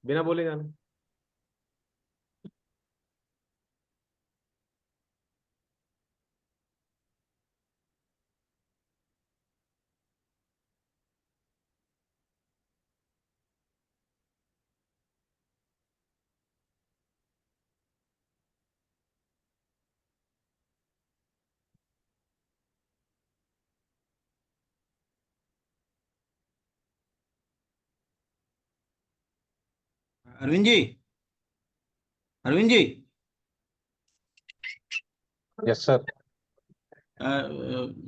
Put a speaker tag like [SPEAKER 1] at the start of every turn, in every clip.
[SPEAKER 1] बिना बोले जाना।
[SPEAKER 2] Arvind ji, Arvind ji,
[SPEAKER 1] Yes, sir.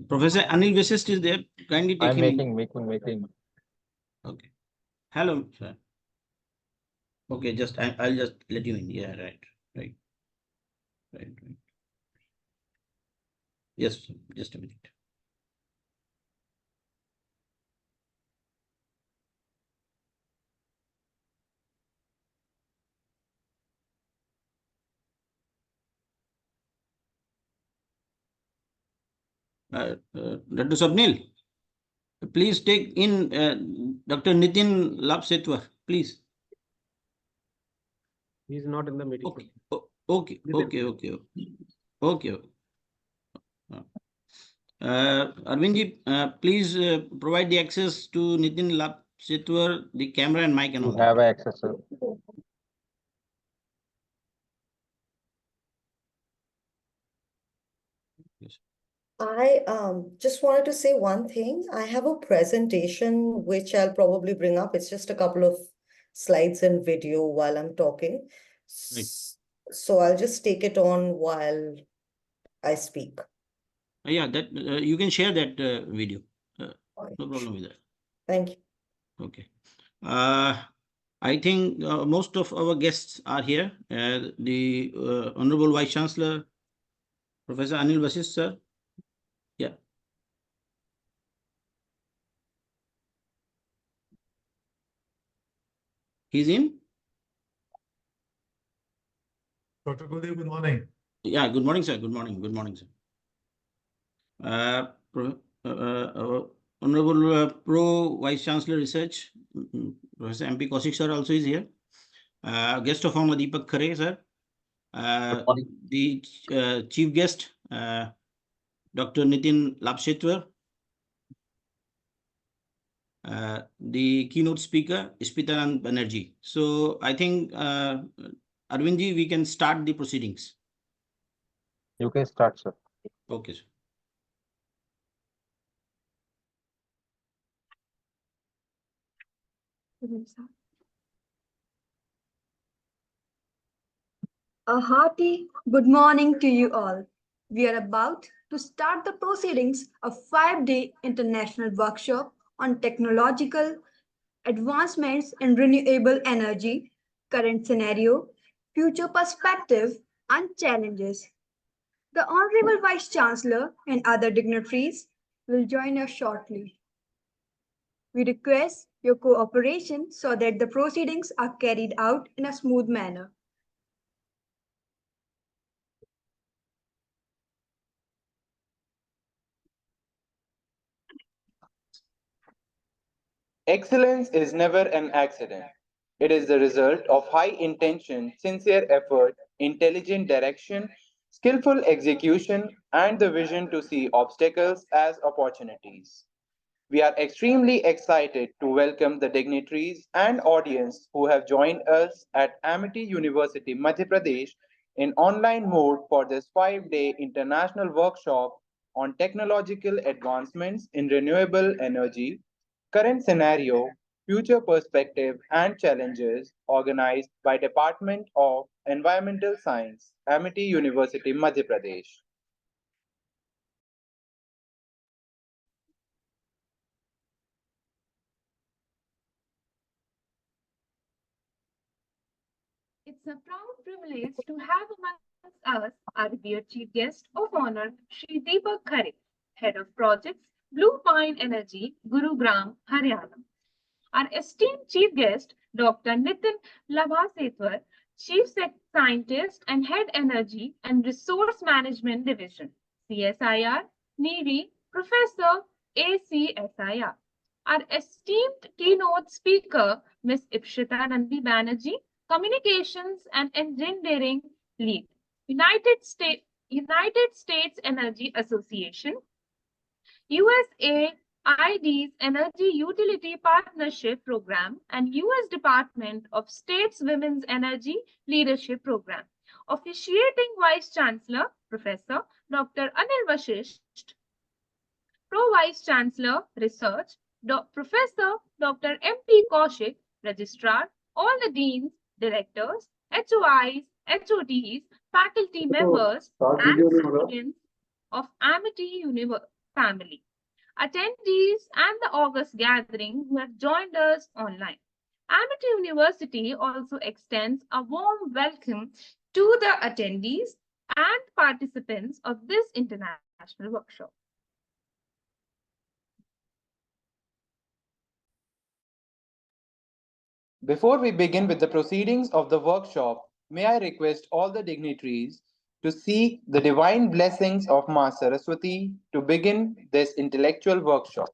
[SPEAKER 2] Professor Anil Vasist is there. Kindly take
[SPEAKER 1] I'm
[SPEAKER 2] him.
[SPEAKER 1] making.
[SPEAKER 2] Okay. Hello, sir. Okay, just I'll just let you in. Yeah, right. Yes, sir. Just a minute. Dr. Swapnil, please take in Dr. Nitin Lapsetwa, please.
[SPEAKER 1] He's not in the meeting.
[SPEAKER 2] Okay. Okay. Arvind ji, please provide the access to Nitin Lapsetwa, the camera and mic and all.
[SPEAKER 1] You have access, sir.
[SPEAKER 2] Yes.
[SPEAKER 3] I just wanted to say one thing. I have a presentation which I'll probably bring up. It's just a couple of slides and video while I'm talking.
[SPEAKER 2] Right.
[SPEAKER 3] So I'll just take it on while I speak.
[SPEAKER 2] Yeah, that you can share that video. No problem with that.
[SPEAKER 3] Thank you.
[SPEAKER 2] Okay. I think most of our guests are here. The Honorable Vice Chancellor, Professor Anil Vasist, sir. Yeah. He's in?
[SPEAKER 4] Dr. Kuldeep, good morning.
[SPEAKER 2] Yeah, good morning, sir. Good morning, sir. Honorable Pro Vice Chancellor Research, Professor MP Kaushik sir also is here. Guest of honor Deepak Khare, sir. The chief guest, Dr. Nitin Lapsetwar. The keynote speaker, Smritanand Banerjee. So I think, Arvindji, we can start the proceedings.
[SPEAKER 1] You can start, sir.
[SPEAKER 2] Okay, sir.
[SPEAKER 5] A hearty good morning to you all. We are about to start the proceedings of a 5-day international workshop on technological advancements in renewable energy, current scenario, future perspective, and challenges. The Honorable Vice Chancellor and other dignitaries will join us shortly. We request your cooperation so that the proceedings are carried out in a smooth manner.
[SPEAKER 6] Excellence is never an accident. It is the result of high intention, sincere effort, intelligent direction, skillful execution, and the vision to see obstacles as opportunities. We are extremely excited to welcome the dignitaries and audience who have joined us at Amity University, Madhya Pradesh in online mode for this 5-day international workshop on technological advancements in renewable energy, current scenario, future perspective and challenges organized by Department of Environmental Science, Amity University, Madhya Pradesh.
[SPEAKER 7] It's a proud privilege to have amongst us our revered chief guest of honor, Shri Deepak Khare, Head of Projects, Blue Pine Energy, Gurugram, Haryana. Our esteemed chief guest, Dr. Nitin Labhasetwar, Chief Scientist and Head Energy and Resource Management Division, CSIR, NERI, Professor, ACSIR. Our esteemed keynote speaker, Ms. Ipshita Nandi Banerjee, Communications and Engineering Lead, United States Energy Association, USAID's Energy Utility Partnership Program, and U.S. Department of State's Women's Energy Leadership Program. Officiating Vice Chancellor, Professor Dr. Anil Vashisht, Pro Vice Chancellor, Research, Professor Dr. M.P. Kaushik, Registrar, all the deans, directors, HOIs, HODs, faculty members, and students of Amity family, attendees, and the August gathering who have joined us online. Amity University also extends a warm welcome to the attendees and participants of this international workshop.
[SPEAKER 6] Before we begin with the proceedings of the workshop, may I request all the dignitaries to seek the divine blessings of Ma Saraswati to begin this intellectual workshop.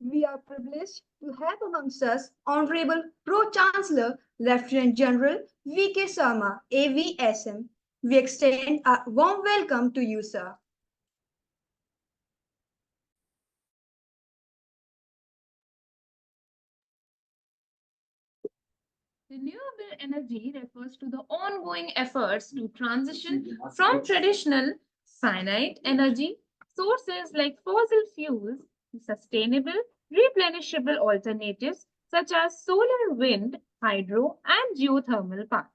[SPEAKER 5] We are privileged to have amongst us Honorable Pro-Chancellor Lieutenant General V.K. Sharma, AVSM. We extend a warm welcome to you, sir.
[SPEAKER 7] Renewable energy refers to the ongoing efforts to transition from traditional finite energy sources like fossil fuels to sustainable, replenishable alternatives such as solar, wind, hydro, and geothermal power.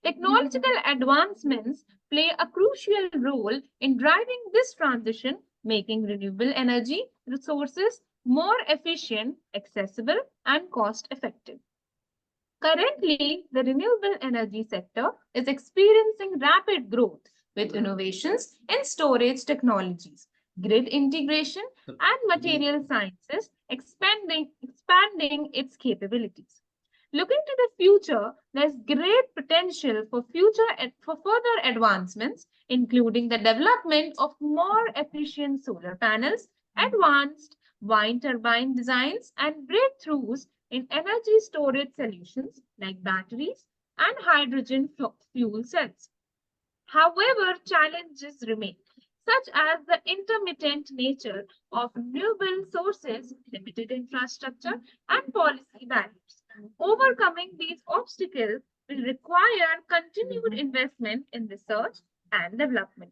[SPEAKER 7] Technological advancements play a crucial role in driving this transition, making renewable energy resources more efficient, accessible, and cost-effective. Currently, the renewable energy sector is experiencing rapid growth with innovations in storage technologies, grid integration, and material sciences expanding its capabilities. Looking to the future, there's great potential for further advancements, including the development of more efficient solar panels, advanced wind turbine designs, and breakthroughs in energy storage solutions like batteries and hydrogen fuel cells. However, challenges remain, such as the intermittent nature of renewable sources, limited infrastructure, and policy barriers. Overcoming these obstacles will require continued investment in research and development,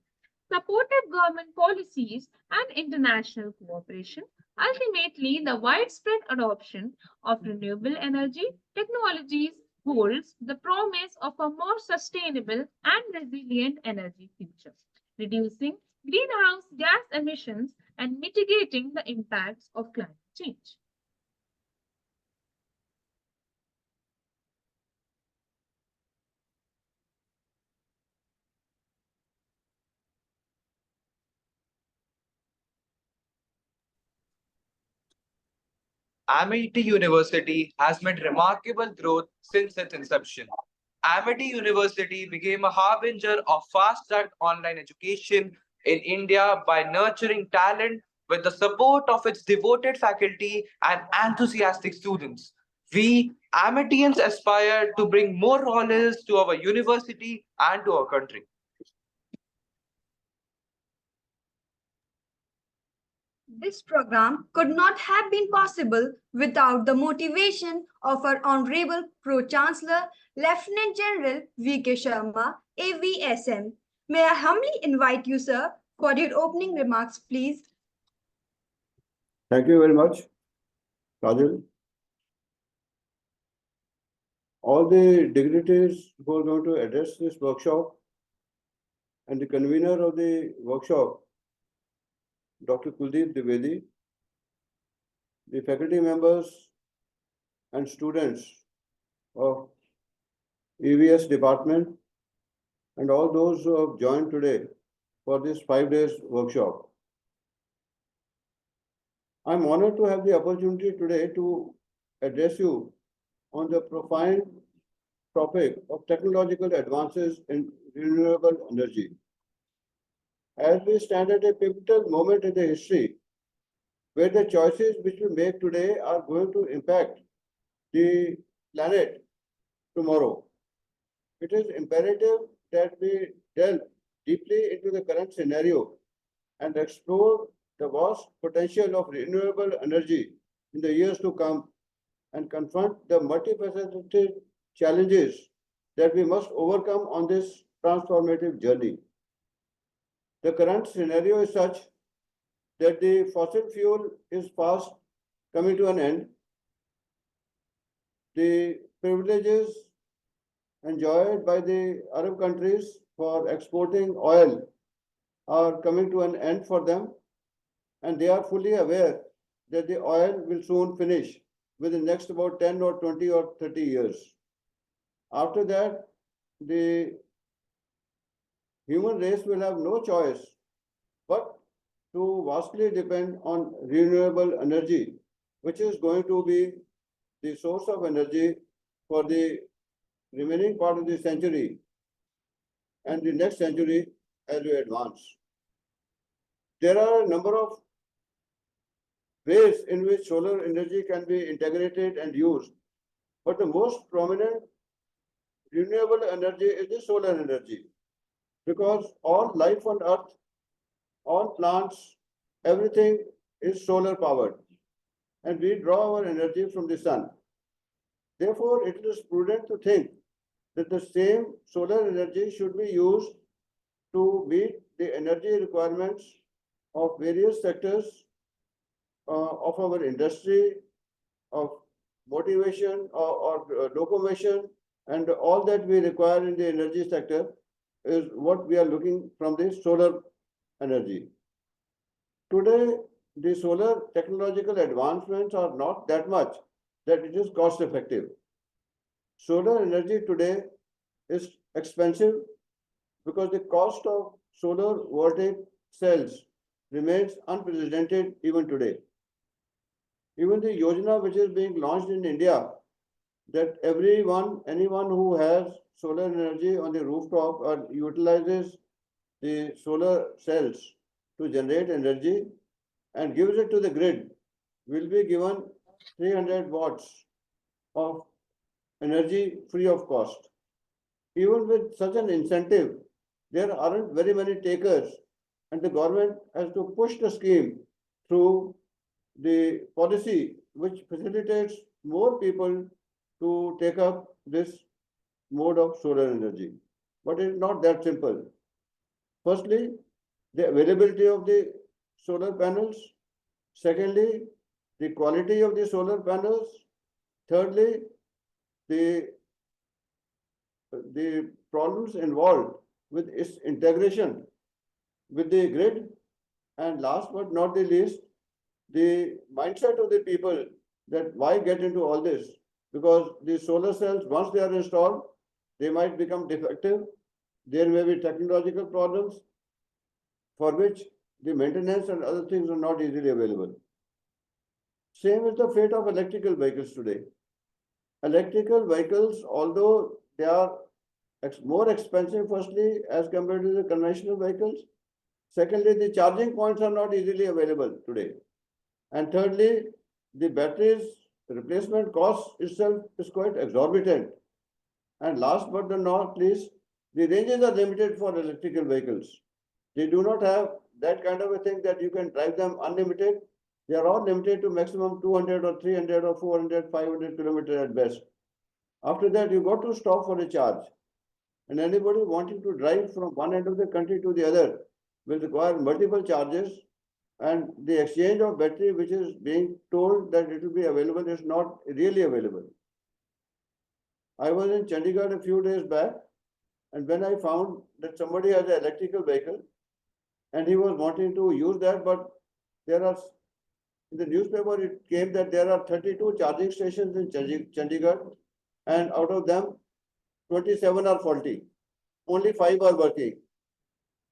[SPEAKER 7] supportive government policies, and international cooperation. Ultimately, the widespread adoption of renewable energy technologies holds the promise of a more sustainable and resilient energy future, reducing greenhouse gas emissions and mitigating the impacts of climate change.
[SPEAKER 6] Amity University has made remarkable growth since its inception. Amity University became a harbinger of fast track online education in India by nurturing talent with the support of its devoted faculty and enthusiastic students. We Amitians aspire to bring more knowledge to our university and to our country.
[SPEAKER 5] This program could not have been possible without the motivation of our Honorable Pro-Chancellor, Lieutenant General V.K. Sharma, AVSM. May I humbly invite you, sir, for your opening remarks, please.
[SPEAKER 8] Thank you very much, Kajal. All the dignitaries who are going to address this workshop and the convener of the workshop, Dr. Kuldeep Dwivedi, the faculty members and students of EVS department, and all those who have joined today for this 5 days workshop. I'm honored to have the opportunity today to address you on the profound topic of technological advances in renewable energy. As we stand at a pivotal moment in the history, where the choices which we make today are going to impact the planet tomorrow, it is imperative that we delve deeply into the current scenario and explore the vast potential of renewable energy in the years to come and confront the multifaceted challenges that we must overcome on this transformative journey. The current scenario is such that the fossil fuel is fast coming to an end. The privileges enjoyed by the Arab countries for exporting oil are coming to an end for them, and they are fully aware that the oil will soon finish within the next about 10 or 20 or 30 years. After that, the human race will have no choice but to vastly depend on renewable energy, which is going to be the source of energy for the remaining part of the century and the next century as we advance. There are a number of ways in which solar energy can be integrated and used, but the most prominent renewable energy is the solar energy, because all life on earth, all plants, everything is solar powered, and we draw our energy from the sun. Therefore, it is prudent to think that the same solar energy should be used to meet the energy requirements of various sectors of our industry, of motivation or locomotion, and all that we require in the energy sector is what we are looking from the solar energy. Today, the solar technological advancements are not that much that it is cost effective. Solar energy today is expensive because the cost of solar voltaic cells remains unprecedented even today. Even the Yojana which is being launched in India, that anyone who has solar energy on the rooftop or utilizes the solar cells to generate energy and gives it to the grid will be given 300 watts of energy free of cost. Even with such an incentive, there aren't very many takers, and the government has to push the scheme through the policy which facilitates more people to take up this mode of solar energy. But it is not that simple. Firstly, the availability of the solar panels. Secondly, the quality of the solar panels. Thirdly, the problems involved with its integration with the grid. And last but not the least, the mindset of the people that why get into all this? Because the solar cells, once they are installed, they might become defective. There may be technological problems for which the maintenance and other things are not easily available. Same is the fate of electrical vehicles today. Electrical vehicles, although they are more expensive, firstly, as compared to the conventional vehicles. Secondly, the charging points are not easily available today. And thirdly, the batteries replacement cost itself is quite exorbitant. And last but not least, the ranges are limited for electrical vehicles. They do not have that kind of a thing that you can drive them unlimited. They are all limited to maximum 200 or 300 or 400, 500 kilometers at best. After that, you got to stop for a charge. And anybody wanting to drive from one end of the country to the other will require multiple charges, and the exchange of battery, which is being told that it will be available, is not really available. I was in Chandigarh a few days back, and when I found that somebody has an electrical vehicle and he was wanting to use that, but there are, in the newspaper it came that there are 32 charging stations in Chandigarh, and out of them 27 are faulty. Only 5 are working.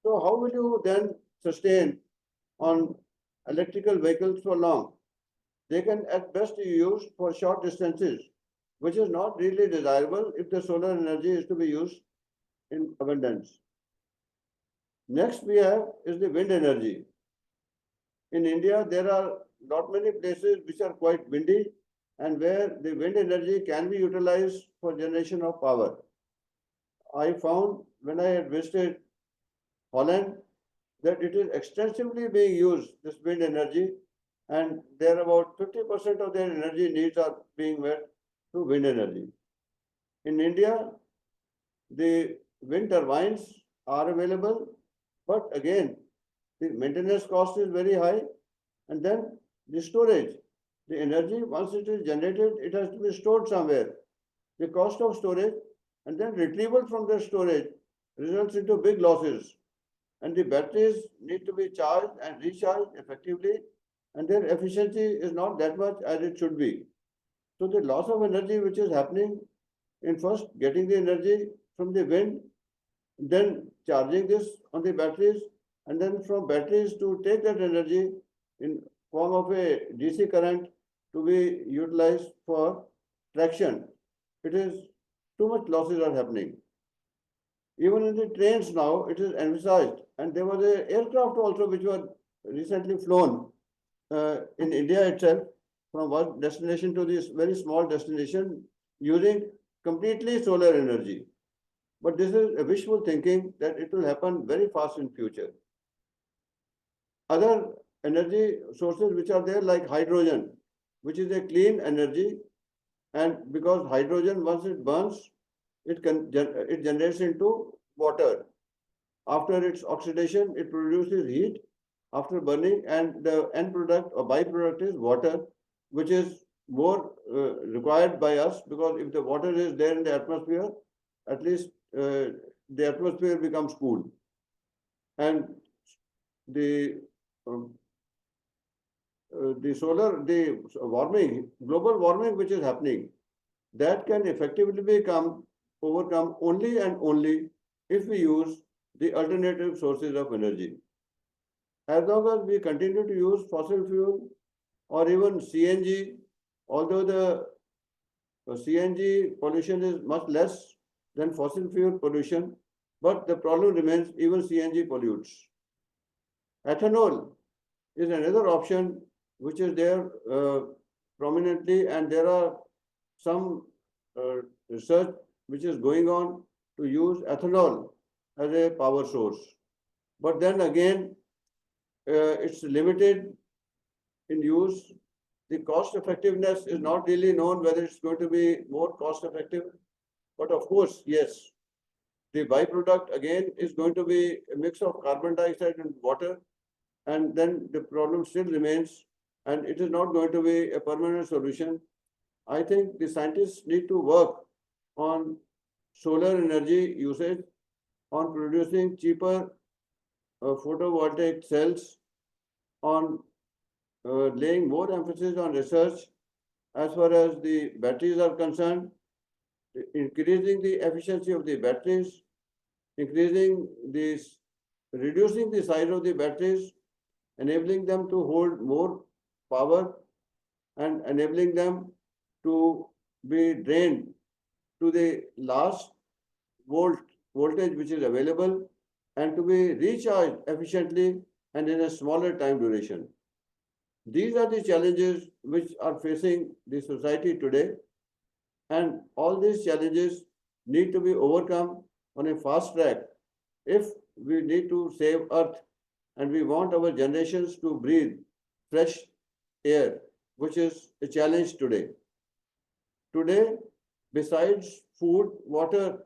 [SPEAKER 8] So how will you then sustain on electrical vehicles for long? They can at best be used for short distances, which is not really desirable if the solar energy is to be used in abundance. Next we have is the wind energy. In India, there are not many places which are quite windy and where the wind energy can be utilized for generation of power. I found when I had visited Holland that it is extensively being used, this wind energy, and there about 50% of their energy needs are being met through wind energy. In India, the wind turbines are available, but again, the maintenance cost is very high, and then the storage. The energy, once it is generated, it has to be stored somewhere. The cost of storage and then retrieval from the storage results into big losses. And the batteries need to be charged and recharged effectively, and their efficiency is not that much as it should be. So the loss of energy which is happening in first getting the energy from the wind, then charging this on the batteries, and then from batteries to take that energy in form of a DC current to be utilized for traction. It is too much losses are happening. Even in the trains now, it is emphasized, and there was an aircraft also which was recently flown in India itself from one destination to this very small destination using completely solar energy. But this is a wishful thinking that it will happen very fast in future. Other energy sources which are there like hydrogen, which is a clean energy, and because hydrogen once it burns, it generates into water. After its oxidation, it produces heat after burning, and the end product or byproduct is water, which is more required by us, because if the water is there in the atmosphere, at least the atmosphere becomes cool. And the global warming which is happening, that can effectively become overcome only and only if we use the alternative sources of energy. As long as we continue to use fossil fuel or even CNG, although the CNG pollution is much less than fossil fuel pollution, but the problem remains, even CNG pollutes. Ethanol is another option which is there prominently, and there are some research which is going on to use ethanol as a power source. But then again, it's limited in use the cost effectiveness is not really known whether it's going to be more cost effective. But of course, yes, the byproduct again is going to be a mix of carbon dioxide and water. And then the problem still remains, and it is not going to be a permanent solution. I think the scientists need to work on solar energy usage, on producing cheaper photovoltaic cells, on laying more emphasis on research as far as the batteries are concerned, increasing the efficiency of the batteries, reducing the size of the batteries, enabling them to hold more power and enabling them to be drained to the last voltage which is available and to be recharged efficiently and in a smaller time duration. These are the challenges which are facing the society today, and all these challenges need to be overcome on a fast track if we need to save Earth and we want our generations to breathe fresh air, which is a challenge today. Today, besides food, water,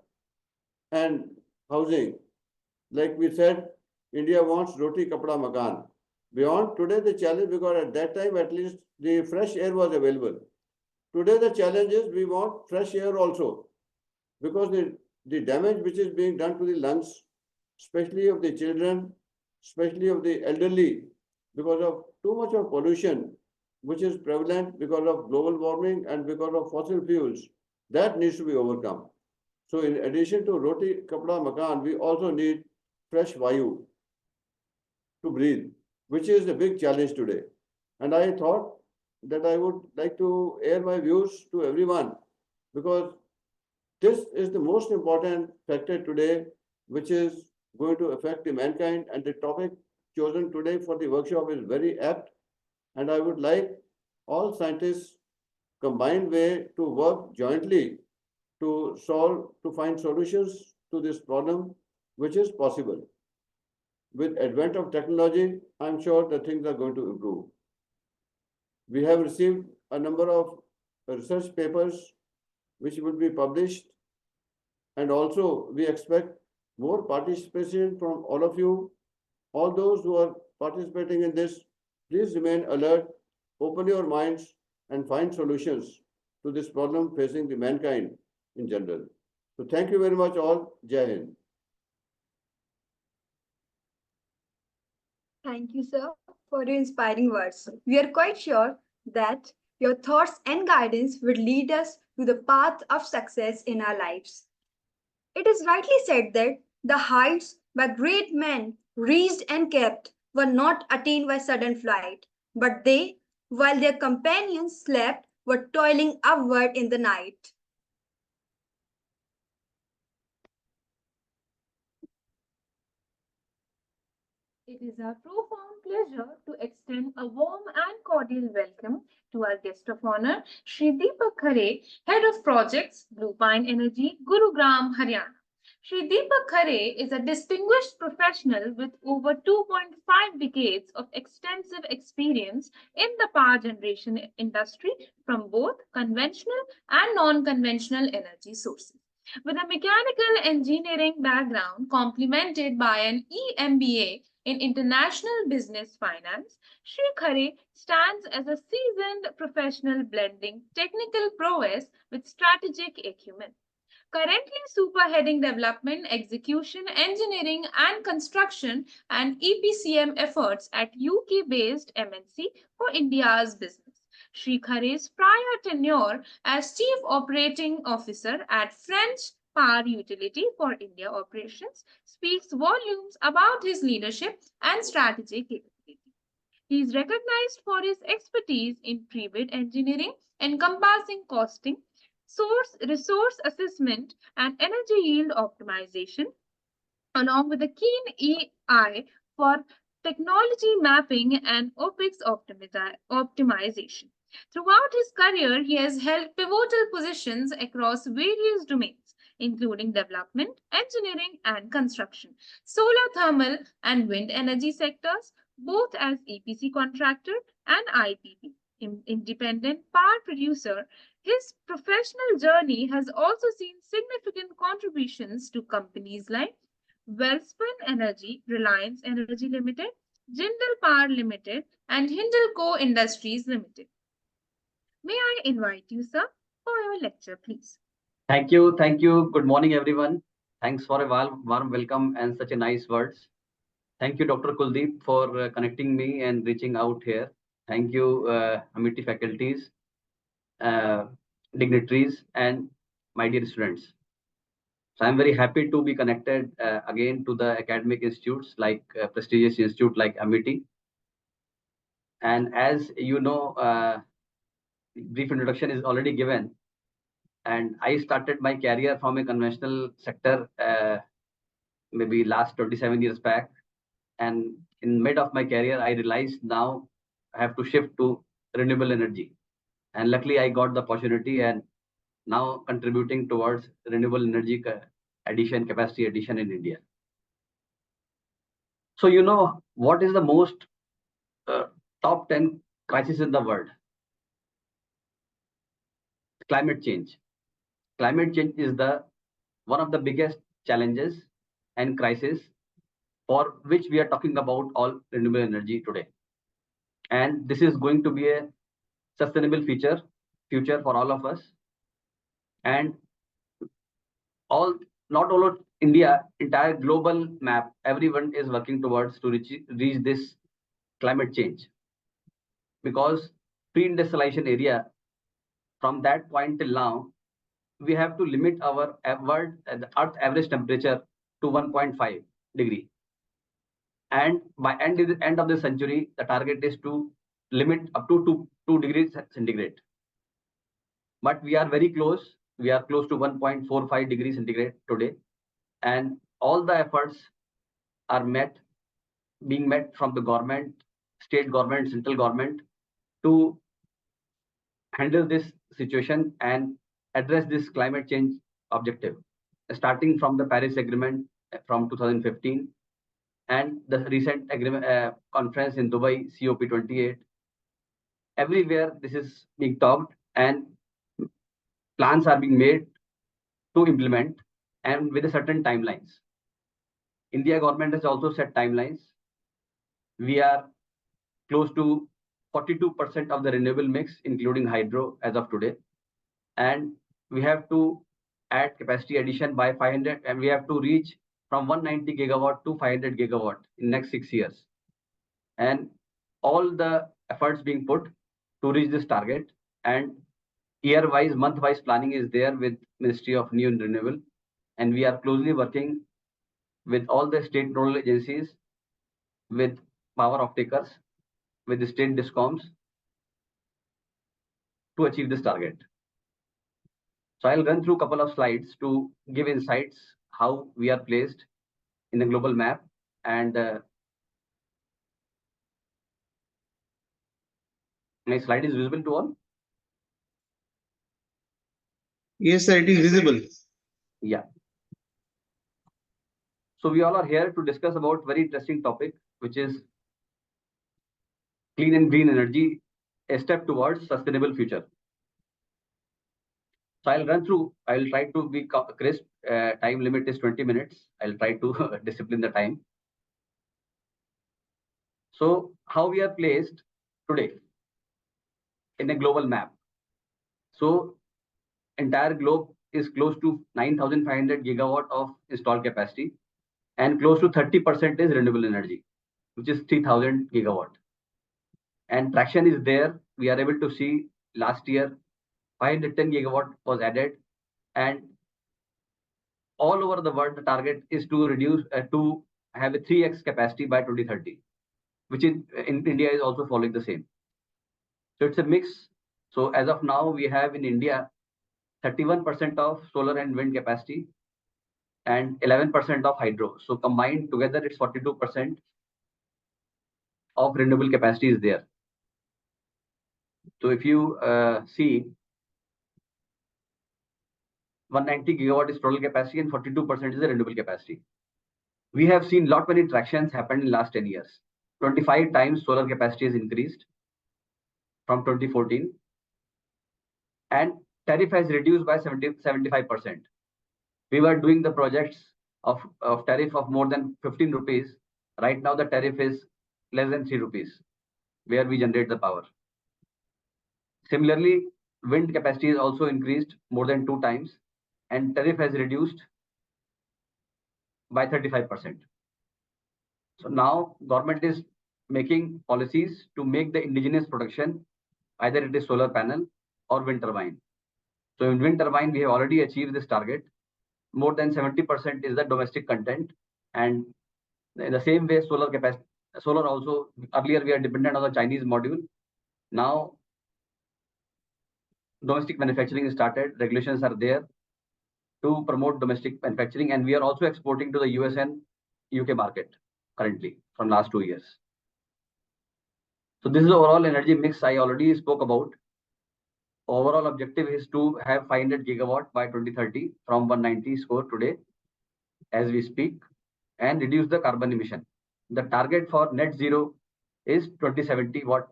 [SPEAKER 8] and housing, like we said, India wants roti, kapda, makan. Beyond today, the challenge, because at that time, at least the fresh air was available. Today, the challenge is we want fresh air also, because the damage which is being done to the lungs, especially of the children, especially of the elderly, because of too much of pollution, which is prevalent because of global warming and because of fossil fuels, that needs to be overcome. So in addition to roti, kapda, makan, we also need fresh vayu to breathe, which is a big challenge today. And I thought that I would like to air my views to everyone, because this is the most important factor today, which is going to affect the mankind. And the topic chosen today for the workshop is very apt. And I would like all scientists combined way to work jointly to find solutions to this problem, which is possible. With advent of technology, I'm sure that things are going to improve. We have received a number of research papers which will be published, and also we expect more participation from all of you. All those who are participating in this, please remain alert, open your minds, and find solutions to this problem facing the mankind in general. So thank you very much all. Jai Hind.
[SPEAKER 5] Thank you, sir, for your inspiring words. We are quite sure that your thoughts and guidance will lead us to the path of success in our lives. It is rightly said that the heights by great men reached and kept were not attained by sudden flight, but they, while their companions slept, were toiling upward in the night.
[SPEAKER 7] It is our profound pleasure to extend a warm and cordial welcome to our guest of honor, Shri Deepak Khare, Head of Projects, Blue Pine Energy, Gurugram, Haryana. Shri Deepak Khare is a distinguished professional with over 2.5 decades of extensive experience in the power generation industry from both conventional and non-conventional energy sources. With a mechanical engineering background complemented by an EMBA in international business finance, Shri Khare stands as a seasoned professional blending technical prowess with strategic acumen. Currently superheading development, execution, engineering, and construction and EPCM efforts at UK-based MNC for India's business. Shri Khare's prior tenure as Chief Operating Officer at French Power Utility for India operations speaks volumes about his leadership and strategic capability. He is recognized for his expertise in pre-bid engineering, encompassing costing, resource assessment, and energy yield optimization, along with a keen eye for technology mapping and OpEx optimization. Throughout his career, he has held pivotal positions across various domains, including development, engineering, and construction, solar, thermal, and wind energy sectors, both as EPC contractor and IPP. independent power producer, his professional journey has also seen significant contributions to companies like Wellspun Energy, Reliance Energy Limited, Jindal Power Limited, and Hindalco Industries Limited. May I invite you, sir, for your lecture, please?
[SPEAKER 9] Thank you. Thank you. Good morning, everyone. Thanks for a warm welcome and such a nice words. Thank you, Dr. Kuldeep, for connecting me and reaching out here. Thank you, Amity faculties, dignitaries, and my dear students. So I'm very happy to be connected again to the academic institutes like prestigious institute like Amity. And as you know, brief introduction is already given. And I started my career from a conventional sector, maybe last 27 years back. And in mid of my career, I realized now I have to shift to renewable energy. And luckily, I got the opportunity and now contributing towards renewable energy addition, capacity addition in India. So, you know, what is the most top 10 crisis in the world? Climate change. Climate change is the one of the biggest challenges and crisis for which we are talking about all renewable energy today. And this is going to be a sustainable future for all of us. And not all of India, entire global map, everyone is working towards to reach this climate change. Because pre-industrialization area, from that point till now, we have to limit our the Earth average temperature to 1.5 degree. And by end of the century, the target is to limit up to 2 degrees centigrade. But we are very close. We are close to 1.45 degrees centigrade today. And all the efforts are being met from the government, state government, central government to handle this situation and address this climate change objective, starting from the Paris Agreement from 2015 and the recent agreement conference in Dubai, COP28. Everywhere this is being talked and plans are being made to implement and with a certain timelines. India government has also set timelines. We are close to 42% of the renewable mix, including hydro as of today. And we have to add capacity addition by 500, and we have to reach from 190 gigawatt to 500 gigawatt in next 6 years. And all the efforts being put to reach this target, and year-wise, month-wise planning is there with Ministry of New and Renewable. And we are closely working with all the state nodal agencies, with power off-takers, with the state discoms to achieve this target. So I'll run through a couple of slides to give insights how we are placed in the global map. And my slide is visible to all?
[SPEAKER 2] Yes, sir, it is visible.
[SPEAKER 9] Yeah. So we all are here to discuss about very interesting topic, which is clean and green energy, a step towards sustainable future. So I'll run through, I'll try to be crisp. Time limit is 20 minutes. I'll try to discipline the time. So how we are placed today in a global map. So entire globe is close to 9,500 gigawatt of installed capacity, and close to 30% is renewable energy, which is 3,000 gigawatt. And traction is there. We are able to see last year 510 gigawatt was added, and all over the world the target is to reduce to have a 3x capacity by 2030, which in India is also following the same. So it's a mix. So as of now, we have in India 31% of solar and wind capacity and 11% of hydro. So combined together, it's 42% of renewable capacity is there. So if you see, 190 gigawatt is total capacity and 42% is the renewable capacity. We have seen lot many tractions happen in last 10 years. 25 times solar capacity is increased. from 2014, and tariff has reduced by 75%. We were doing the projects of tariff of more than 15 rupees. Right now, the tariff is less than 3 rupees, where we generate the power. Similarly, wind capacity is also increased more than 2 times, and tariff has reduced by 35%. So now government is making policies to make the indigenous production, either it is solar panel or wind turbine. So in wind turbine, we have already achieved this target. More than 70% is the domestic content. And in the same way, solar capacity, solar also, earlier we are dependent on the Chinese module. Now, domestic manufacturing is started, regulations are there to promote domestic manufacturing. And we are also exporting to the US and UK market currently from last 2 years. So this is the overall energy mix I already spoke about. Overall objective is to have 500 gigawatt by 2030 from 190 score today as we speak, and reduce the carbon emission. The target for net zero is 2070 what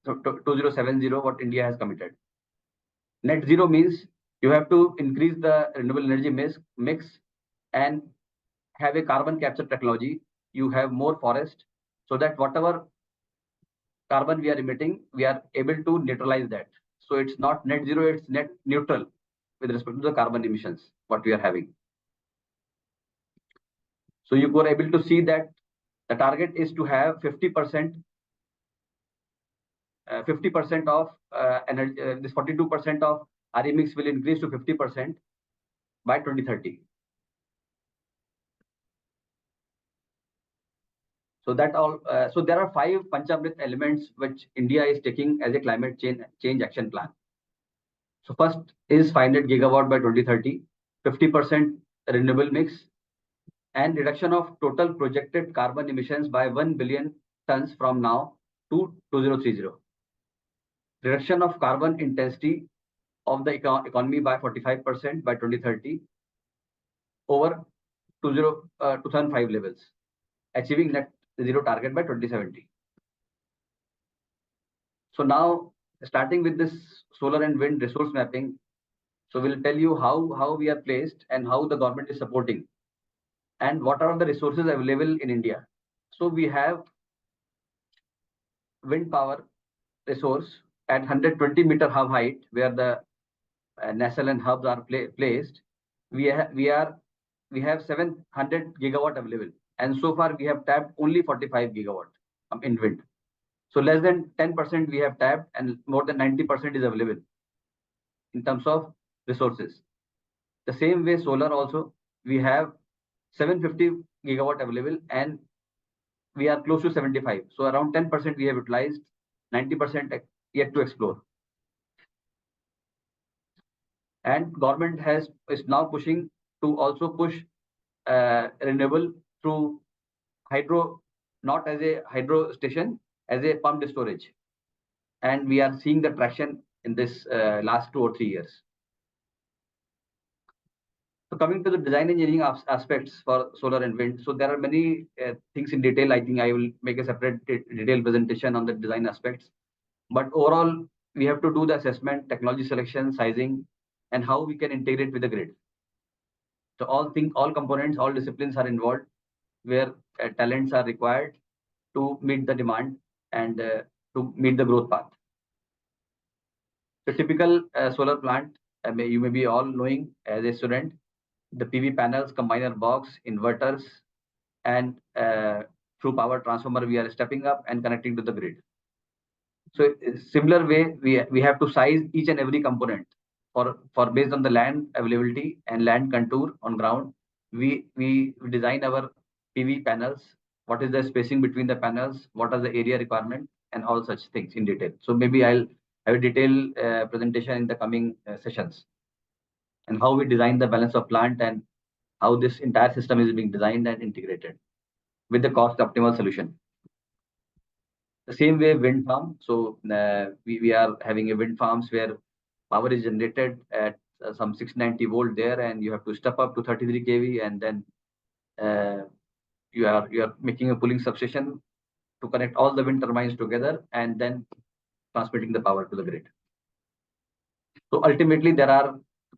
[SPEAKER 9] 2070 what India has committed. Net zero means you have to increase the renewable energy mix and have a carbon capture technology. You have more forest so that whatever carbon we are emitting, we are able to neutralize that. So it's not net zero, it's net neutral with respect to the carbon emissions, what we are having. So you were able to see that the target is to have 50% of energy, this 42% of RE mix will increase to 50% by 2030. So that all. So there are 5 Panchamrit elements which India is taking as a climate change action plan. So first is 500 gigawatt by 2030, 50% renewable mix, and reduction of total projected carbon emissions by 1 billion tons from now to 2030. Reduction of carbon intensity of the economy by 45% by 2030 over 2005 levels, achieving net zero target by 2070. So now, starting with this solar and wind resource mapping, so we'll tell you how we are placed and how the government is supporting, and what are the resources available in India. So we have wind power resource at 120 meter hub height, where the nacelle and hubs are placed. We have 700 gigawatt available, and so far we have tapped only 45 gigawatt in wind. So less than 10% we have tapped, and more than 90% is available in terms of resources. The same way solar also, we have 750 gigawatt available, and we are close to 75. So around 10% we have utilized, 90% yet to explore. And government is now pushing to also push renewable through hydro, not as a hydro station, as a pumped storage. And we are seeing the traction in this last 2 or 3 years. So coming to the design engineering aspects for solar and wind. So there are many things in detail. I think I will make a separate detailed presentation on the design aspects. But overall, we have to do the assessment, technology selection, sizing, and how we can integrate with the grid. So all components, all disciplines are involved, where talents are required to meet the demand and to meet the growth path. The typical solar plant, you may be all knowing as a student, the PV panels, combiner box, inverters, and through power transformer, we are stepping up and connecting to the grid. So similar way, we have to size each and every component for based on the land availability and land contour on ground. We design our PV panels. What is the spacing between the panels? What are the area requirement, and all such things in detail. So maybe I'll have a detailed presentation in the coming sessions, and how we design the balance of plant and how this entire system is being designed and integrated with the cost optimal solution. The same way wind farm. So we are having a wind farms where power is generated at some 690 volt there, and you have to step up to 33 kV, and then you are making a pooling substation to connect all the wind turbines together, and then transmitting the power to the grid. So ultimately,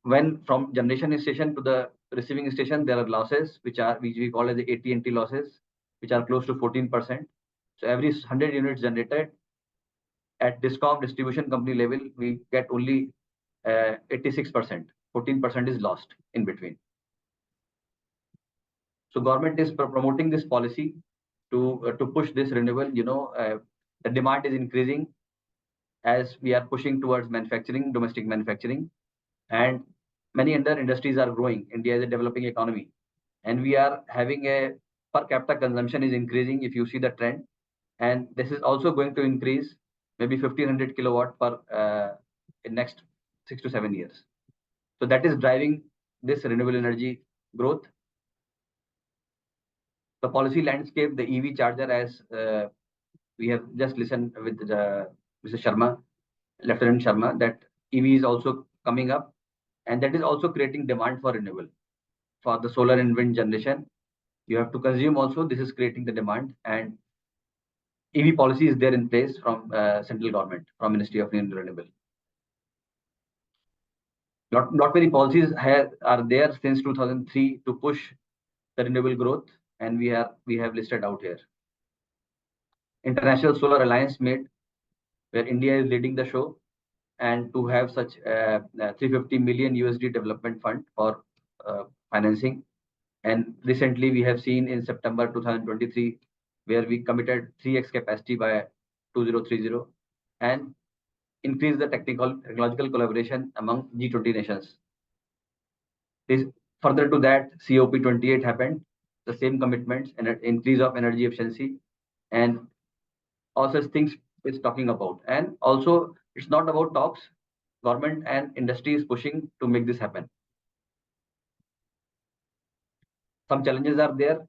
[SPEAKER 9] when from generation station to the receiving station, there are losses which we call as the AT&T losses, which are close to 14%. So every 100 units generated at Discom distribution company level, we get only 86%. 14% is lost in between. So government is promoting this policy to push this renewable. The demand is increasing as we are pushing towards manufacturing, domestic manufacturing, and many other industries are growing. India is a developing economy, and we are having a per capita consumption is increasing. If you see the trend, and this is also going to increase maybe 1500 kilowatt per in next 6 to 7 years. So that is driving this renewable energy growth. The policy landscape, the EV charger, as we have just listened with Mr. Sharma, Lieutenant Sharma, that EV is also coming up, and that is also creating demand for renewable. For the solar and wind generation, you have to consume also. This is creating the demand, and EV policy is there in place from central government, from Ministry of Renewable. Not many policies are there since 2003 to push the renewable growth, and we have listed out here. International Solar Alliance made, where India is leading the show, and to have such 350 million USD development fund for financing. And recently we have seen in September 2023, where we committed 3x capacity by 2030 and increase the technological collaboration among G20 nations. Further to that, COP28 happened, the same commitments and an increase of energy efficiency, and all such things is talking about. And also, it's not about talks. Government and industry is pushing to make this happen. Some challenges are there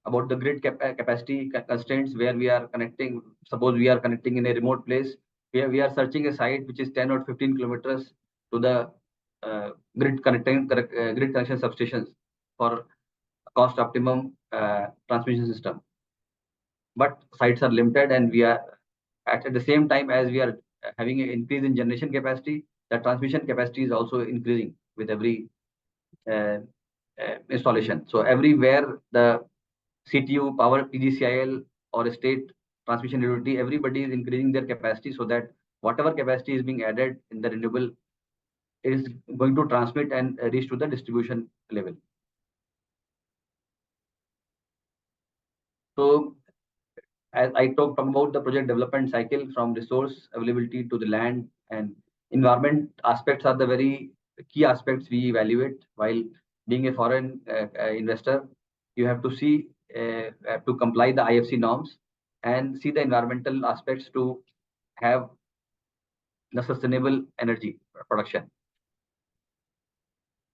[SPEAKER 9] about the grid capacity constraints, where we are connecting. Suppose we are connecting in a remote place, where we are searching a site which is 10 or 15 kilometers to the grid connection substations for cost optimum transmission system. But sites are limited, and we are at the same time as we are having an increase in generation capacity, the transmission capacity is also increasing with every installation. So everywhere the CTU, power, PGCIL, or state transmission utility, everybody is increasing their capacity, so that whatever capacity is being added in the renewable is going to transmit and reach to the distribution level. So as I talked about the project development cycle, from resource availability to the land and environment aspects are the very key aspects we evaluate. While being a foreign investor, you have to see to comply the IFC norms and see the environmental aspects to have the sustainable energy production.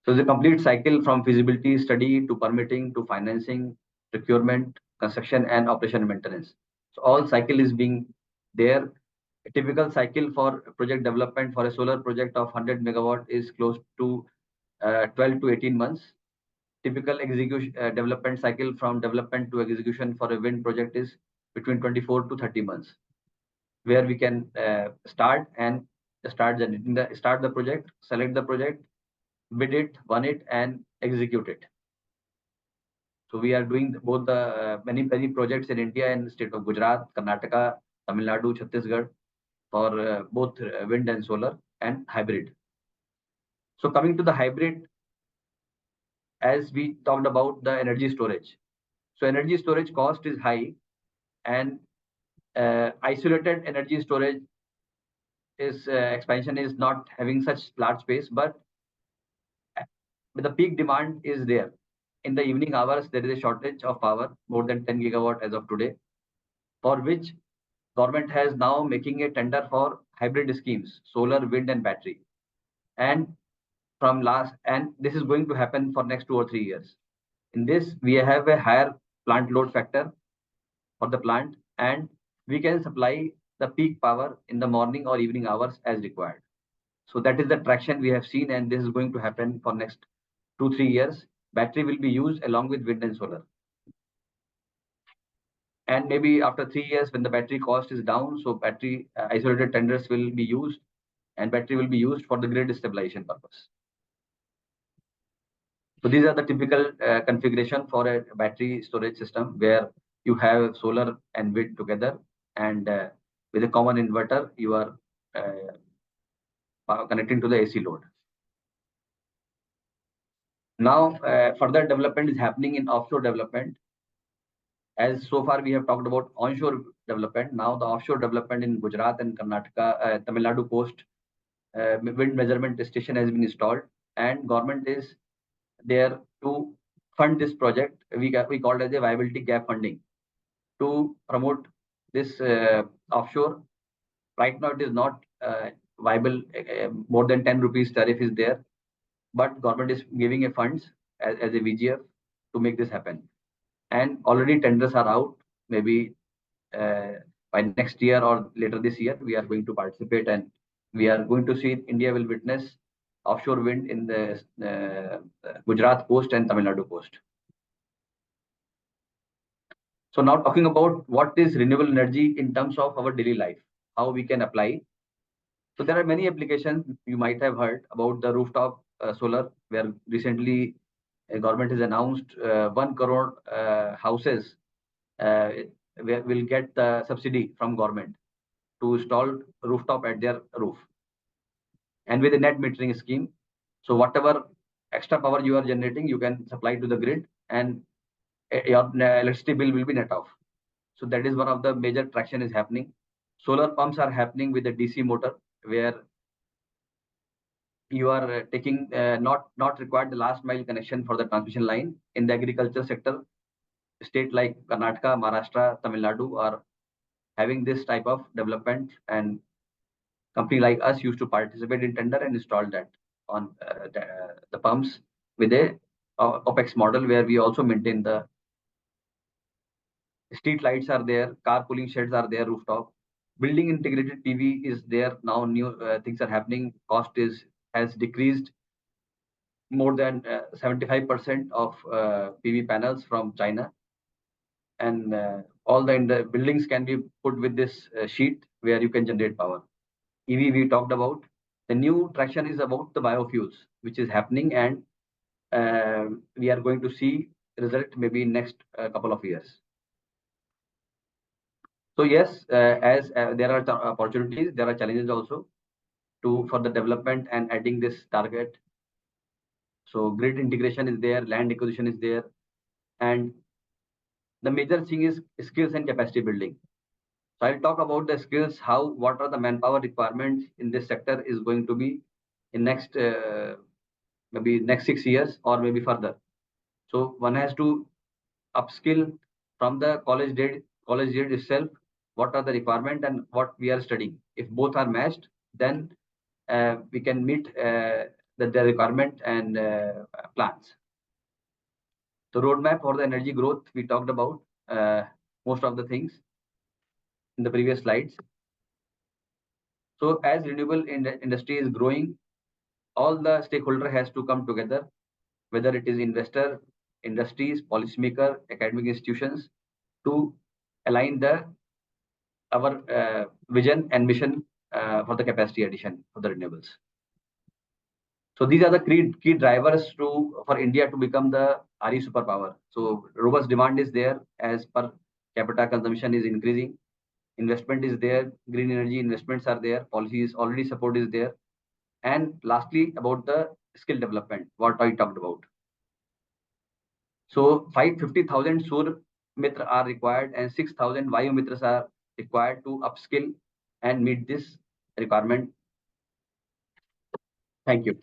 [SPEAKER 9] So the complete cycle from feasibility study to permitting to financing, procurement, construction, and operation and maintenance. So all cycle is being there. A typical cycle for project development for a solar project of 100 megawatt is close to 12 to 18 months. Typical execution development cycle from development to execution for a wind project is between 24 to 30 months, where we can start the project, select the project, bid it, won it, and execute it. So we are doing both the many projects in India and state of Gujarat, Karnataka, Tamil Nadu, Chhattisgarh for both wind and solar and hybrid. So coming to the hybrid, as we talked about the energy storage. So energy storage cost is high, and isolated energy storage is expansion is not having such large space, but the peak demand is there. In the evening hours, there is a shortage of power, more than 10 gigawatt as of today, for which government has now making a tender for hybrid schemes, solar, wind, and battery. And this is going to happen for next 2 or 3 years. In this, we have a higher plant load factor for the plant, and we can supply the peak power in the morning or evening hours as required. So that is the traction we have seen, and this is going to happen for next 2-3 years. Battery will be used along with wind and solar. And maybe after 3 years, when the battery cost is down, so battery isolated tenders will be used, and battery will be used for the grid stabilization purpose. So these are the typical configuration for a battery storage system, where you have solar and wind together, and with a common inverter, you are connecting to the AC load. Now, further development is happening in offshore development. As so far we have talked about onshore development, now the offshore development in Gujarat and Karnataka, Tamil Nadu coast, wind measurement station has been installed, and government is there to fund this project. We call it as a viability gap funding to promote this offshore. Right now it is not viable. More than 10 rupees tariff is there, but government is giving a funds as a VGF to make this happen. And already tenders are out. Maybe by next year or later this year, we are going to participate, and we are going to see India will witness offshore wind in the Gujarat coast and Tamil Nadu coast. So now talking about what is renewable energy in terms of our daily life, how we can apply. So there are many applications. You might have heard about the rooftop solar, where recently government has announced 1 crore houses will get the subsidy from government to install rooftop at their roof, and with a net metering scheme. So whatever extra power you are generating, you can supply to the grid, and your electricity bill will be net off. So that is one of the major traction is happening. Solar pumps are happening with a DC motor, where you are taking not required the last mile connection for the transmission line. In the agriculture sector, state like Karnataka, Maharashtra, Tamil Nadu are having this type of development, and company like us used to participate in tender and install that on the pumps with a OPEX model, where we also maintain the street lights are there, carpooling sheds are there, rooftop. Building integrated PV is there now. New things are happening. Cost has decreased more than 75% of PV panels from China, and all the buildings can be put with this sheet where you can generate power. EV we talked about. The new traction is about the biofuels, which is happening, and we are going to see result maybe in next couple of years. So yes, as there are opportunities, there are challenges also for the development and adding this target. So grid integration is there, land acquisition is there, and the major thing is skills and capacity building. So I'll talk about the skills, what are the manpower requirements in this sector is going to be in next maybe next 6 years or maybe further. So one has to upskill from the college year itself. What are the requirement and what we are studying? If both are matched, then we can meet the requirement and plans. The roadmap for the energy growth, we talked about most of the things in the previous slides. So as renewable industry is growing, all the stakeholder has to come together, whether it is investor, industries, policymaker, academic institutions, to align our vision and mission for the capacity addition for the renewables. So these are the key drivers for India to become the RE superpower. So robust demand is there, as per capita consumption is increasing. Investment is there, green energy investments are there, policies already support is there. And lastly, about the skill development, what I talked about. So 50,000 Sur Mitra are required, and 6,000 Vayu Mitras are required to upskill and meet this requirement. Thank you.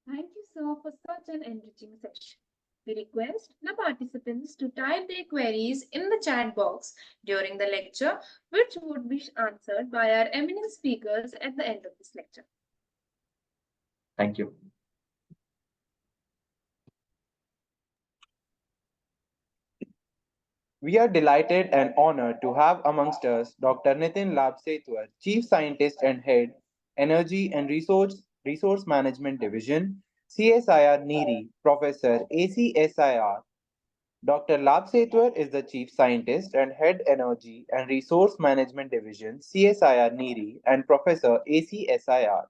[SPEAKER 7] Thank you, sir, for such an enriching session. We request the participants to type their queries in the chat box during the lecture, which would be answered by our eminent speakers at the end of this lecture.
[SPEAKER 9] Thank you.
[SPEAKER 6] We are delighted and honored to have amongst us Dr. Nitin Labsetwar, Chief Scientist and Head, Energy and Resource Management Division, CSIR NERI, Professor ACSIR. Dr. Labh Setwar is the Chief Scientist and Head Energy and Resource Management Division, CSIR NERI, and Professor ACSIR.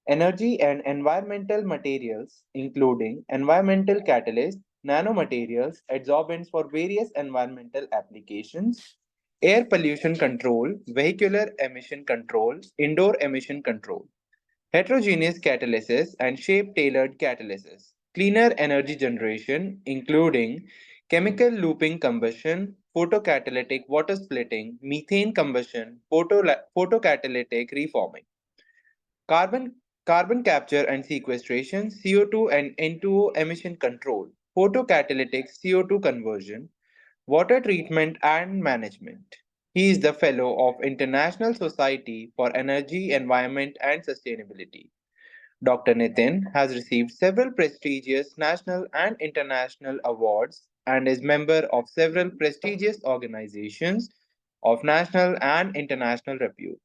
[SPEAKER 6] Energy and environmental materials, including environmental catalysts, nanomaterials, adsorbents for various environmental applications, air pollution control, vehicular emission control, indoor emission control, heterogeneous catalysis and shape-tailored catalysis, cleaner energy generation, including chemical looping combustion, photocatalytic water splitting, methane combustion, photocatalytic reforming. Carbon capture and sequestration, CO2 and N2O emission control, photocatalytic CO2 conversion, water treatment and management. He is the fellow of International Society for Energy, Environment and Sustainability. Dr. Nitin has received several prestigious national and international awards and is member of several prestigious organizations of national and international repute.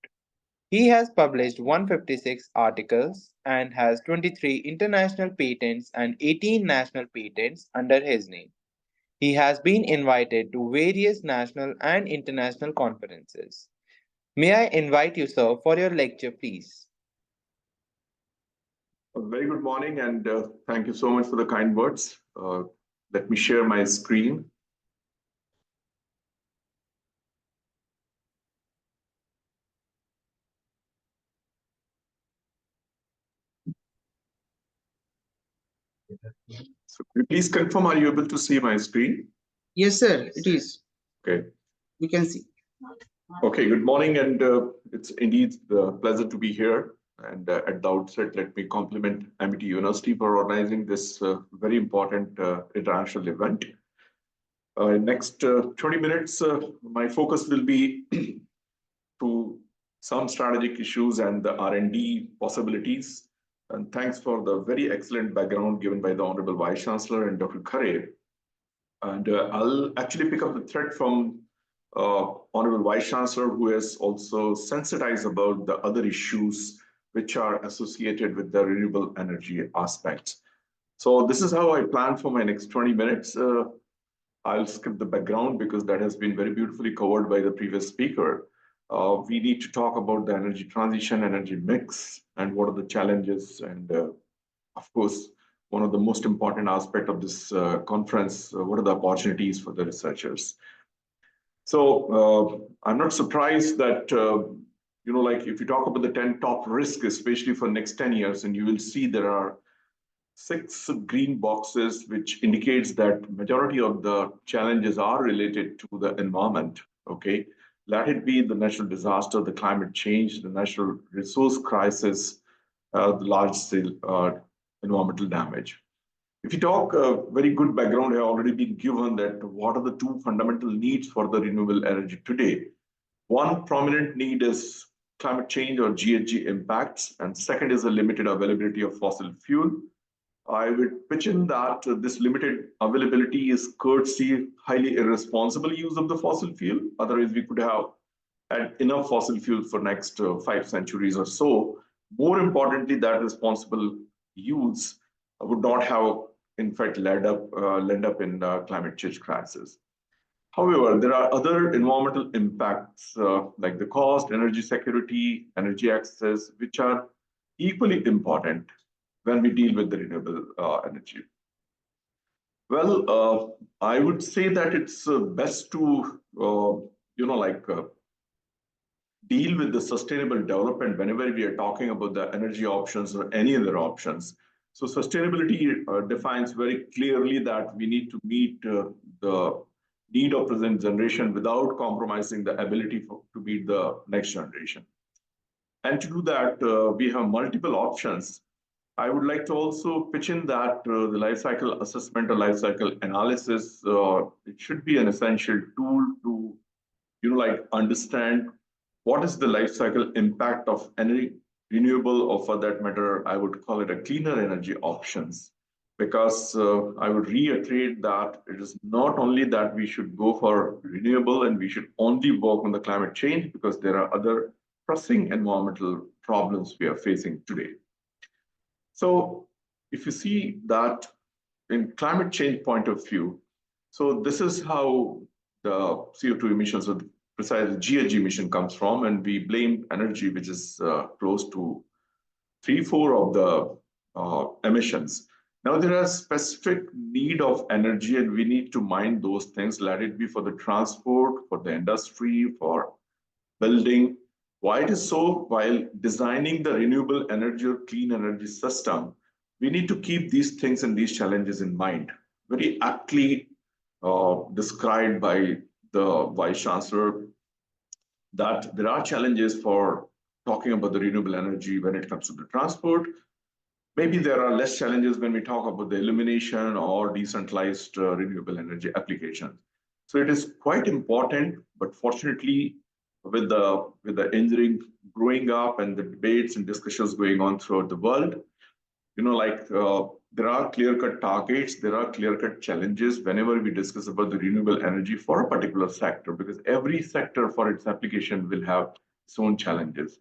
[SPEAKER 6] He has published 156 articles and has 23 international patents and 18 national patents under his name. He has been invited to various national and international conferences. May I invite you, sir, for your lecture, please?
[SPEAKER 10] A very good morning, and thank you so much for the kind words. Let me share my screen. So could you please confirm, are you able to see my screen?
[SPEAKER 2] Yes, sir, it is.
[SPEAKER 10] Okay.
[SPEAKER 2] We can see.
[SPEAKER 10] Okay, good morning, and it's indeed a pleasure to be here. And at the outset, let me compliment Amity University for organizing this very important international event. Next 20 minutes, my focus will be to some strategic issues and the R&D possibilities. And thanks for the very excellent background given by the Honorable Vice Chancellor and Dr. Khare. And I'll actually pick up the thread from Honorable Vice Chancellor, who has also sensitized about the other issues which are associated with the renewable energy aspects. So this is how I plan for my next 20 minutes. I'll skip the background because that has been very beautifully covered by the previous speaker. We need to talk about the energy transition, energy mix, and what are the challenges. And of course, one of the most important aspects of this conference, what are the opportunities for the researchers? So I'm not surprised that, like if you talk about the 10 top risks, especially for next 10 years, and you will see there are 6 green boxes, which indicates that majority of the challenges are related to the environment, okay? Let it be the natural disaster, the climate change, the natural resource crisis, the large-scale environmental damage. If you talk very good background has already been given that what are the 2 fundamental needs for the renewable energy today. One prominent need is climate change or GHG impacts, and second is the limited availability of fossil fuel. I would pitch in that this limited availability is courtesy highly irresponsible use of the fossil fuel. Otherwise, we could have had enough fossil fuel for next 5 centuries or so. More importantly, that responsible use would not have, in fact, end up in climate change crisis. However, there are other environmental impacts like the cost, energy security, energy access, which are equally important when we deal with the renewable energy. Well, I would say that it's best to, deal with the sustainable development whenever we are talking about the energy options or any other options. So sustainability defines very clearly that we need to meet the need of present generation without compromising the ability to meet the next generation. And to do that, we have multiple options. I would like to also pitch in that the life cycle assessment or life cycle analysis, it should be an essential tool to, understand what is the life cycle impact of any renewable, or for that matter, I would call it a cleaner energy options. Because I would reiterate that it is not only that we should go for renewable and we should only work on the climate change, because there are other pressing environmental problems we are facing today. So if you see that in climate change point of view, so this is how the CO2 emissions, or precisely GHG emission, comes from, and we blame energy, which is close to 3/4 of the emissions. Now there are specific need of energy, and we need to mind those things. Let it be for the transport, for the industry, for building. Why it is so? While designing the renewable energy or clean energy system, we need to keep these things and these challenges in mind. Very aptly described by the Vice Chancellor that there are challenges for talking about the renewable energy when it comes to the transport. Maybe there are less challenges when we talk about the illumination or decentralized renewable energy applications. So it is quite important, but fortunately, with the engineering growing up and the debates and discussions going on throughout the world, there are clear-cut targets, there are clear-cut challenges whenever we discuss about the renewable energy for a particular sector, because every sector for its application will have its own challenges.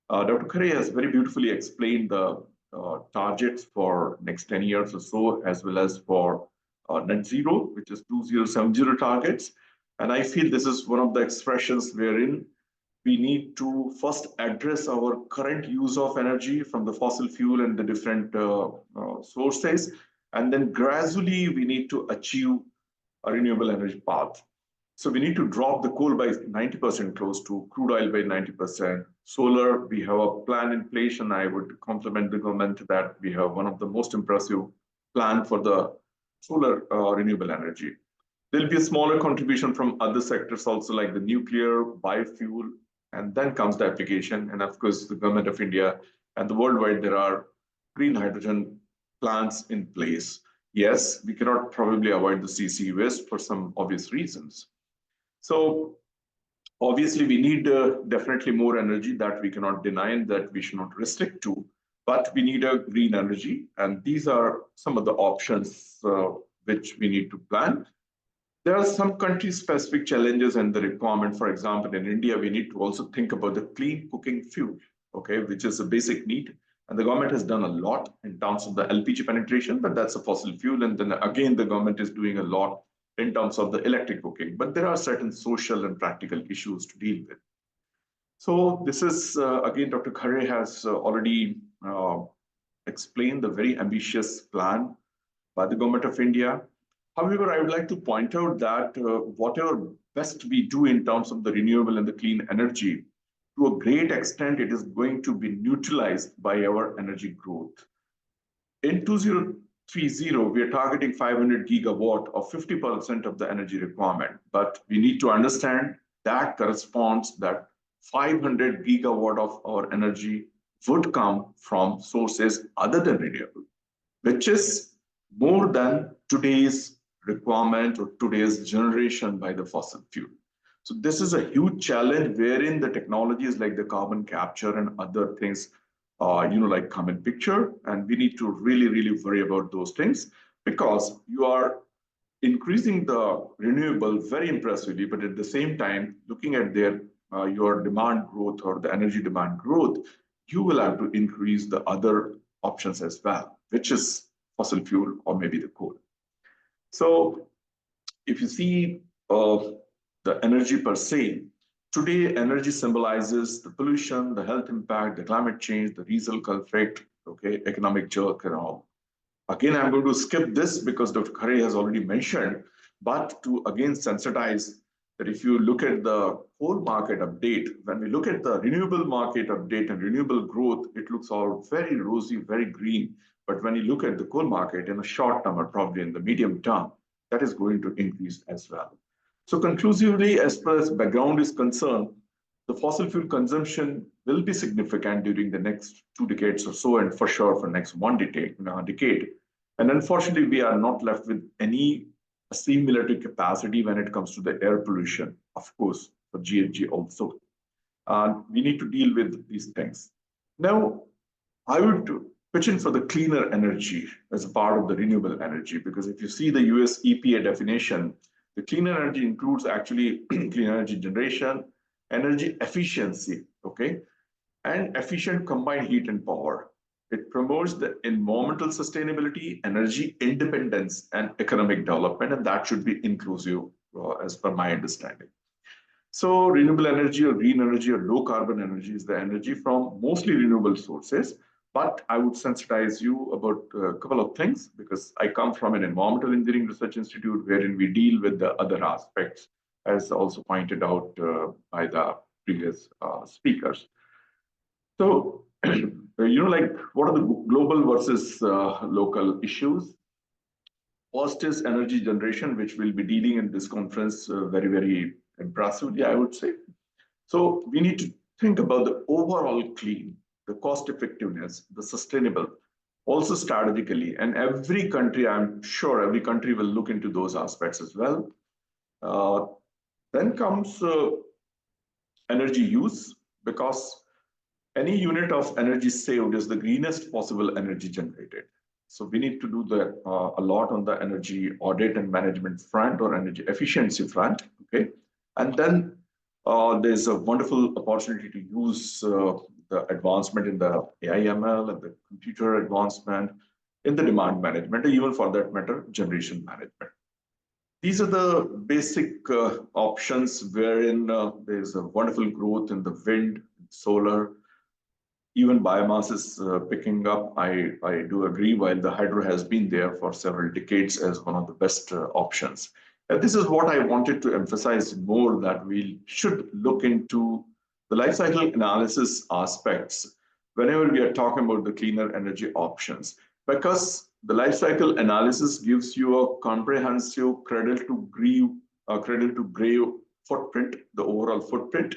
[SPEAKER 10] Dr. Khare has very beautifully explained the targets for next 10 years or so, as well as for net zero, which is 2070 targets. And I feel this is one of the expressions wherein we need to first address our current use of energy from the fossil fuel and the different sources. And then gradually we need to achieve a renewable energy path. So we need to drop the coal by 90%, close to crude oil by 90%. Solar, we have a plan in place, and I would compliment the government that we have one of the most impressive plan for the solar renewable energy. There'll be a smaller contribution from other sectors also, like the nuclear, biofuel, and then comes the application. And of course, the government of India and the worldwide, there are green hydrogen plants in place. Yes, we cannot probably avoid the CCUS for some obvious reasons. So obviously, we need definitely more energy that we cannot deny and that we should not restrict to, but we need a green energy. And these are some of the options which we need to plan. There are some country-specific challenges and the requirement. For example, in India, we need to also think about the clean cooking fuel, okay, which is a basic need. And the government has done a lot in terms of the LPG penetration, but that's a fossil fuel. And then again, the government is doing a lot in terms of the electric cooking, but there are certain social and practical issues to deal with. So this is, again, Dr. Khare has already explained the very ambitious plan by the government of India. However, I would like to point out that whatever best we do in terms of the renewable and the clean energy, to a great extent, it is going to be neutralized by our energy growth. In 2030, we are targeting 500 gigawatt or 50% of the energy requirement. But we need to understand that corresponds that 500 gigawatt of our energy would come from sources other than renewable, which is more than today's requirement or today's generation by the fossil fuel. So this is a huge challenge wherein the technologies like the carbon capture and other things come in picture. And we need to really, really worry about those things, because you are increasing the renewable very impressively, but at the same time, looking at your demand growth or the energy demand growth, you will have to increase the other options as well, which is fossil fuel or maybe the coal. So if you see the energy per se, today, energy symbolizes the pollution, the health impact, the climate change, the diesel conflict, okay, economic jerk and all. Again, I'm going to skip this because Dr. Khare has already mentioned, but to again sensitize that if you look at the coal market update, when we look at the renewable market update and renewable growth, it looks all very rosy, very green. But when you look at the coal market in the short term or probably in the medium term, that is going to increase as well. So conclusively, as far as background is concerned, the fossil fuel consumption will be significant during the next 2 decades or so, and for sure for next one decade. And unfortunately, we are not left with any assimilative capacity when it comes to the air pollution, of course, for GHG also. We need to deal with these things. Now, I would pitch in for the cleaner energy as a part of the renewable energy, because if you see the US EPA definition, the clean energy includes actually clean energy generation, energy efficiency, okay, and efficient combined heat and power. It promotes the environmental sustainability, energy independence, and economic development, and that should be inclusive as per my understanding. So renewable energy or green energy or low carbon energy is the energy from mostly renewable sources. But I would sensitize you about a couple of things because I come from an environmental engineering research institute wherein we deal with the other aspects, as also pointed out by the previous speakers. So, like what are the global versus local issues? First is energy generation, which we'll be dealing in this conference very, very impressively, I would say. So we need to think about the overall clean, the cost effectiveness, the sustainable, also strategically. And every country, I'm sure every country will look into those aspects as well. Then comes energy use, because any unit of energy saved is the greenest possible energy generated. So we need to do a lot on the energy audit and management front or energy efficiency front. Okay, and then there's a wonderful opportunity to use the advancement in the AI/ML and the computer advancement in the demand management, or even for that matter, generation management. These are the basic options wherein there's a wonderful growth in the wind, solar. Even biomass is picking up. I do agree, while the hydro has been there for several decades as one of the best options. And this is what I wanted to emphasize more, that we should look into the life cycle analysis aspects whenever we are talking about the cleaner energy options, because the life cycle analysis gives you a comprehensive cradle to grave footprint, the overall footprint,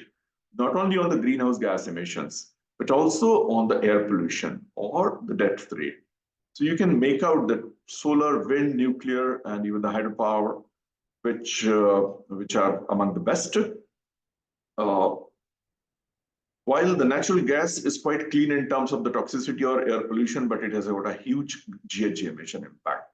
[SPEAKER 10] not only on the greenhouse gas emissions, but also on the air pollution or the death rate. So you can make out that solar, wind, nuclear, and even the hydropower, which are among the best. While the natural gas is quite clean in terms of the toxicity or air pollution, but it has got a huge GHG emission impact.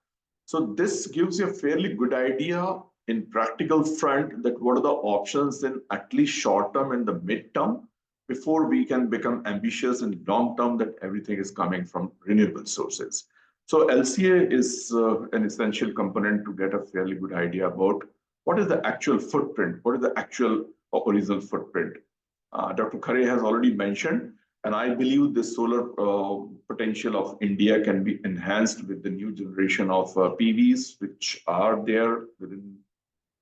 [SPEAKER 10] So this gives you a fairly good idea in practical front that what are the options in at least short term and the mid term, before we can become ambitious in long term that everything is coming from renewable sources. So LCA is an essential component to get a fairly good idea about what is the actual footprint, what is the actual original footprint. Dr. Khare has already mentioned, and I believe the solar potential of India can be enhanced with the new generation of PVs, which are there within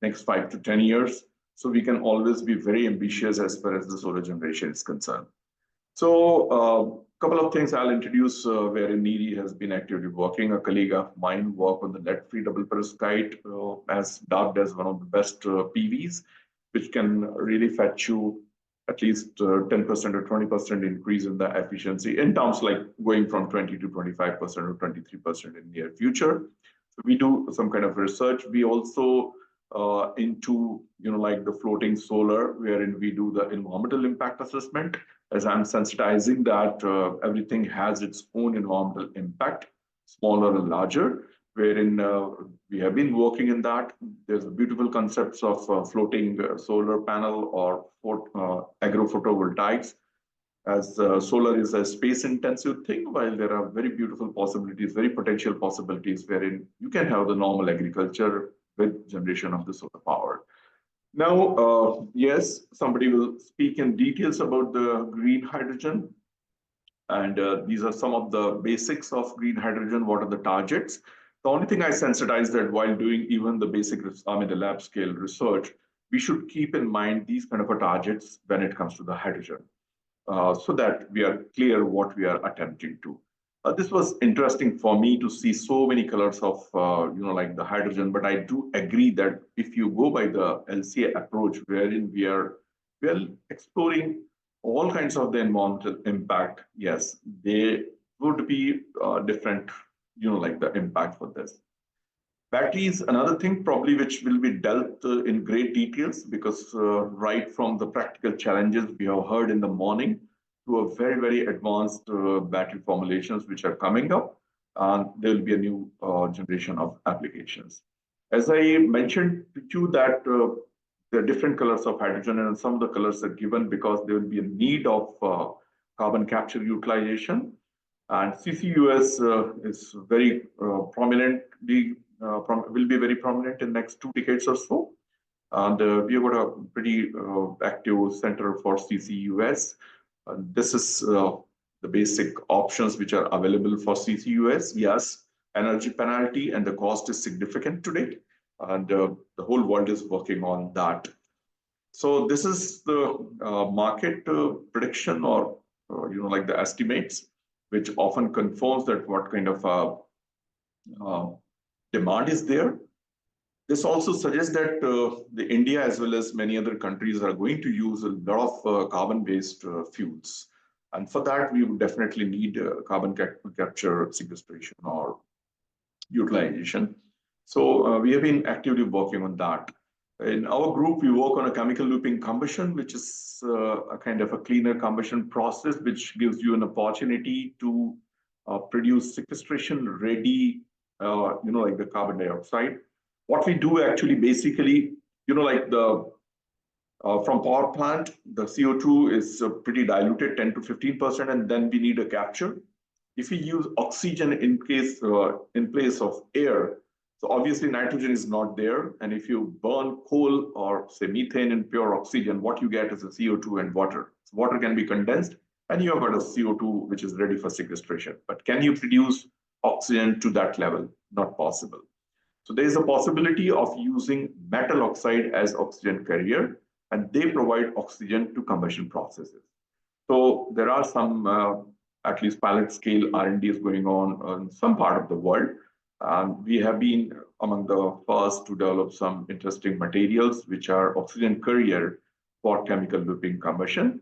[SPEAKER 10] next 5 to 10 years. So we can always be very ambitious as far as the solar generation is concerned. So a couple of things I'll introduce wherein Neeri has been actively working. A colleague of mine worked on the lead-free double perovskite as dubbed as one of the best PVs, which can really fetch you at least 10% or 20% increase in the efficiency in terms like going from 20 to 25% or 23% in near future. So we do some kind of research. We also into like the floating solar, wherein we do the environmental impact assessment, as I'm sensitizing that everything has its own environmental impact, smaller and larger, wherein we have been working in that. There's beautiful concepts of floating solar panel or agro-photovoltaics, as solar is a space-intensive thing, while there are very beautiful possibilities, very potential possibilities, wherein you can have the normal agriculture with generation of the solar power. Now, yes, somebody will speak in details about the green hydrogen. And these are some of the basics of green hydrogen. What are the targets? The only thing I sensitize that while doing even the basic, the lab scale research, we should keep in mind these kind of targets when it comes to the hydrogen, so that we are clear what we are attempting to. This was interesting for me to see so many colors of, like the hydrogen, but I do agree that if you go by the LCA approach, wherein we are exploring all kinds of the environmental impact, yes, they would be different, like the impact for this. Battery is another thing probably which will be dealt in great details, because right from the practical challenges we have heard in the morning to a very, very advanced battery formulations which are coming up, there will be a new generation of applications. As I mentioned to you that there are different colors of hydrogen, and some of the colors are given because there will be a need of carbon capture utilization. And CCUS is very prominently, will be very prominent in next 2 decades or so. And we have got a pretty active center for CCUS. This is the basic options which are available for CCUS. Yes, energy penalty and the cost is significant today. And the whole world is working on that. So this is the market prediction or, like the estimates, which often confirms that what kind of demand is there. This also suggests that the India as well as many other countries are going to use a lot of carbon-based fuels. And for that, we would definitely need carbon capture, sequestration, or utilization. So we have been actively working on that. In our group, we work on a chemical looping combustion, which is a kind of a cleaner combustion process, which gives you an opportunity to produce sequestration-ready, like the carbon dioxide. What we do actually, basically, like the from power plant, the CO2 is pretty diluted, 10 to 15%, and then we need a capture. If we use oxygen in place of air, so obviously nitrogen is not there. And if you burn coal or say methane in pure oxygen, what you get is a CO2 and water. So water can be condensed and you have got a CO2 which is ready for sequestration. But can you produce oxygen to that level? Not possible. So there is a possibility of using metal oxide as oxygen carrier, and they provide oxygen to combustion processes. So there are some at least pilot scale R&D is going on in some part of the world. We have been among the first to develop some interesting materials which are oxygen carrier for chemical looping combustion.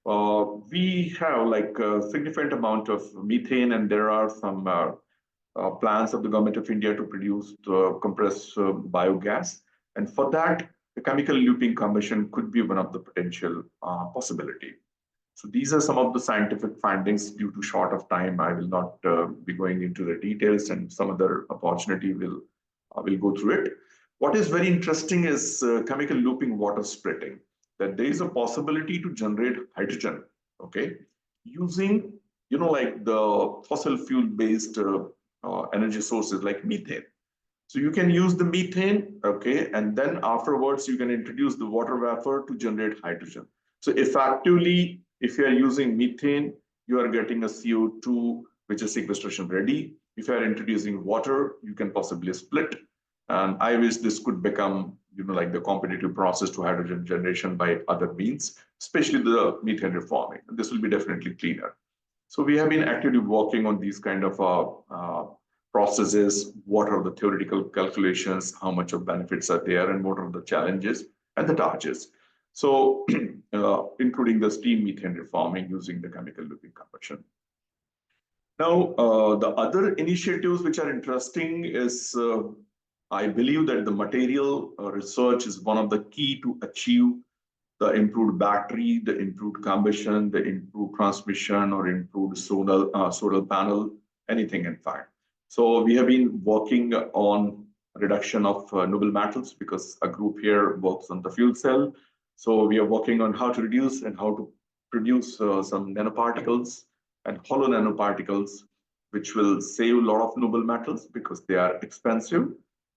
[SPEAKER 10] We have like a significant amount of methane, and there are some plans of the government of India to produce compressed biogas. And for that, the chemical looping combustion could be one of the potential possibility. So these are some of the scientific findings. Due to short of time, I will not be going into the details, and some other opportunity will go through it. What is very interesting is chemical looping water splitting, that there is a possibility to generate hydrogen, okay, using, like the fossil fuel based energy sources like methane. So you can use the methane, okay, and then afterwards you can introduce the water vapor to generate hydrogen. So effectively, if you are using methane, you are getting a CO2 which is sequestration ready. If you are introducing water, you can possibly split. And I wish this could become, like the competitive process to hydrogen generation by other means, especially the methane reforming. This will be definitely cleaner. So we have been actively working on these kind of processes. What are the theoretical calculations? How much of benefits are there, and what are the challenges and the targets? So, including the steam methane reforming using the chemical looping combustion. Now, the other initiatives which are interesting is, I believe that the material research is one of the key to achieve the improved battery, the improved combustion, the improved transmission, or improved solar panel, anything in fact. So we have been working on reduction of noble metals, because a group here works on the fuel cell. So we are working on how to reduce and how to produce some nanoparticles and hollow nanoparticles, which will save a lot of noble metals because they are expensive.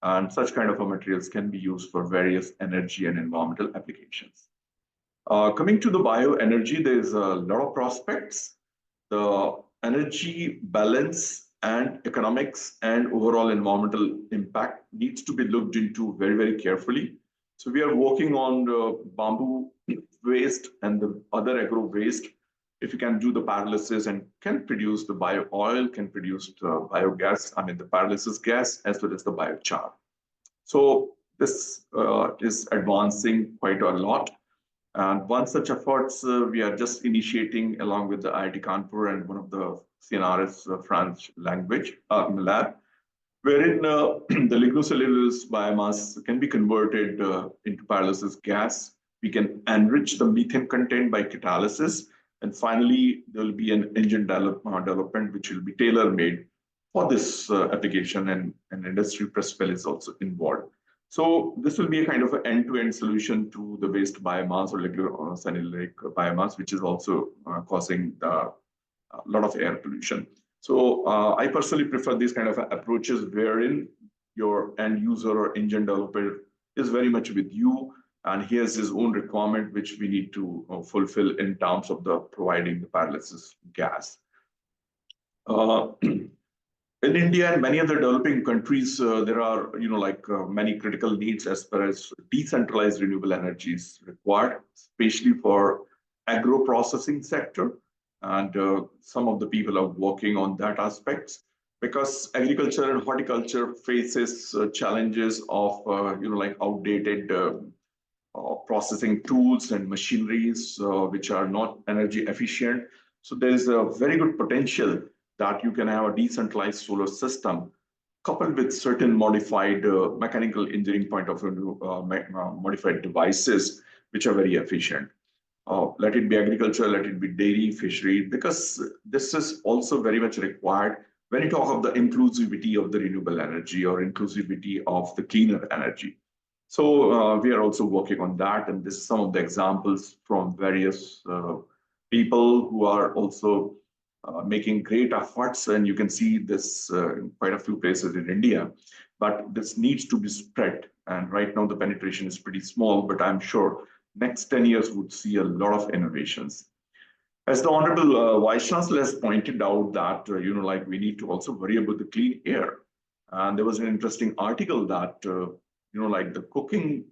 [SPEAKER 10] And such kind of materials can be used for various energy and environmental applications. Coming to the bioenergy, there is a lot of prospects. The energy balance and economics and overall environmental impact needs to be looked into very, very carefully. So we are working on the bamboo waste and the other agro waste. If you can do the pyrolysis and can produce the bio oil, can produce the biogas, the pyrolysis gas, as well as the biochar. So this is advancing quite a lot. And one such efforts we are just initiating along with the IIT Kanpur and one of the CNRS French language lab, wherein the lignocellulose biomass can be converted into pyrolysis gas. We can enrich the methane content by catalysis. And finally, there will be an engine development which will be tailor-made for this application, and an industry press well is also involved. So this will be a kind of an end-to-end solution to the waste biomass or lignocellulosic biomass, which is also causing the a lot of air pollution. So I personally prefer these kind of approaches wherein your end user or engine developer is very much with you, and he has his own requirement which we need to fulfill in terms of the providing the pyrolysis gas. In India and many other developing countries, there are, many critical needs as far as decentralized renewable energy is required, especially for agro-processing sector. And some of the people are working on that aspects because agriculture and horticulture faces challenges of, outdated processing tools and machineries, which are not energy efficient. So there's a very good potential that you can have a decentralized solar system coupled with certain modified mechanical engineering point of view, modified devices, which are very efficient. Let it be agriculture, let it be dairy, fishery, because this is also very much required when you talk of the inclusivity of the renewable energy or inclusivity of the cleaner energy. So we are also working on that, and this is some of the examples from various people who are also making great efforts, and you can see this in quite a few places in India. But this needs to be spread, and right now the penetration is pretty small, but I'm sure next 10 years would see a lot of innovations. As the Honorable Vice Chancellor has pointed out that, we need to also worry about the clean air. And there was an interesting article that, the cooking,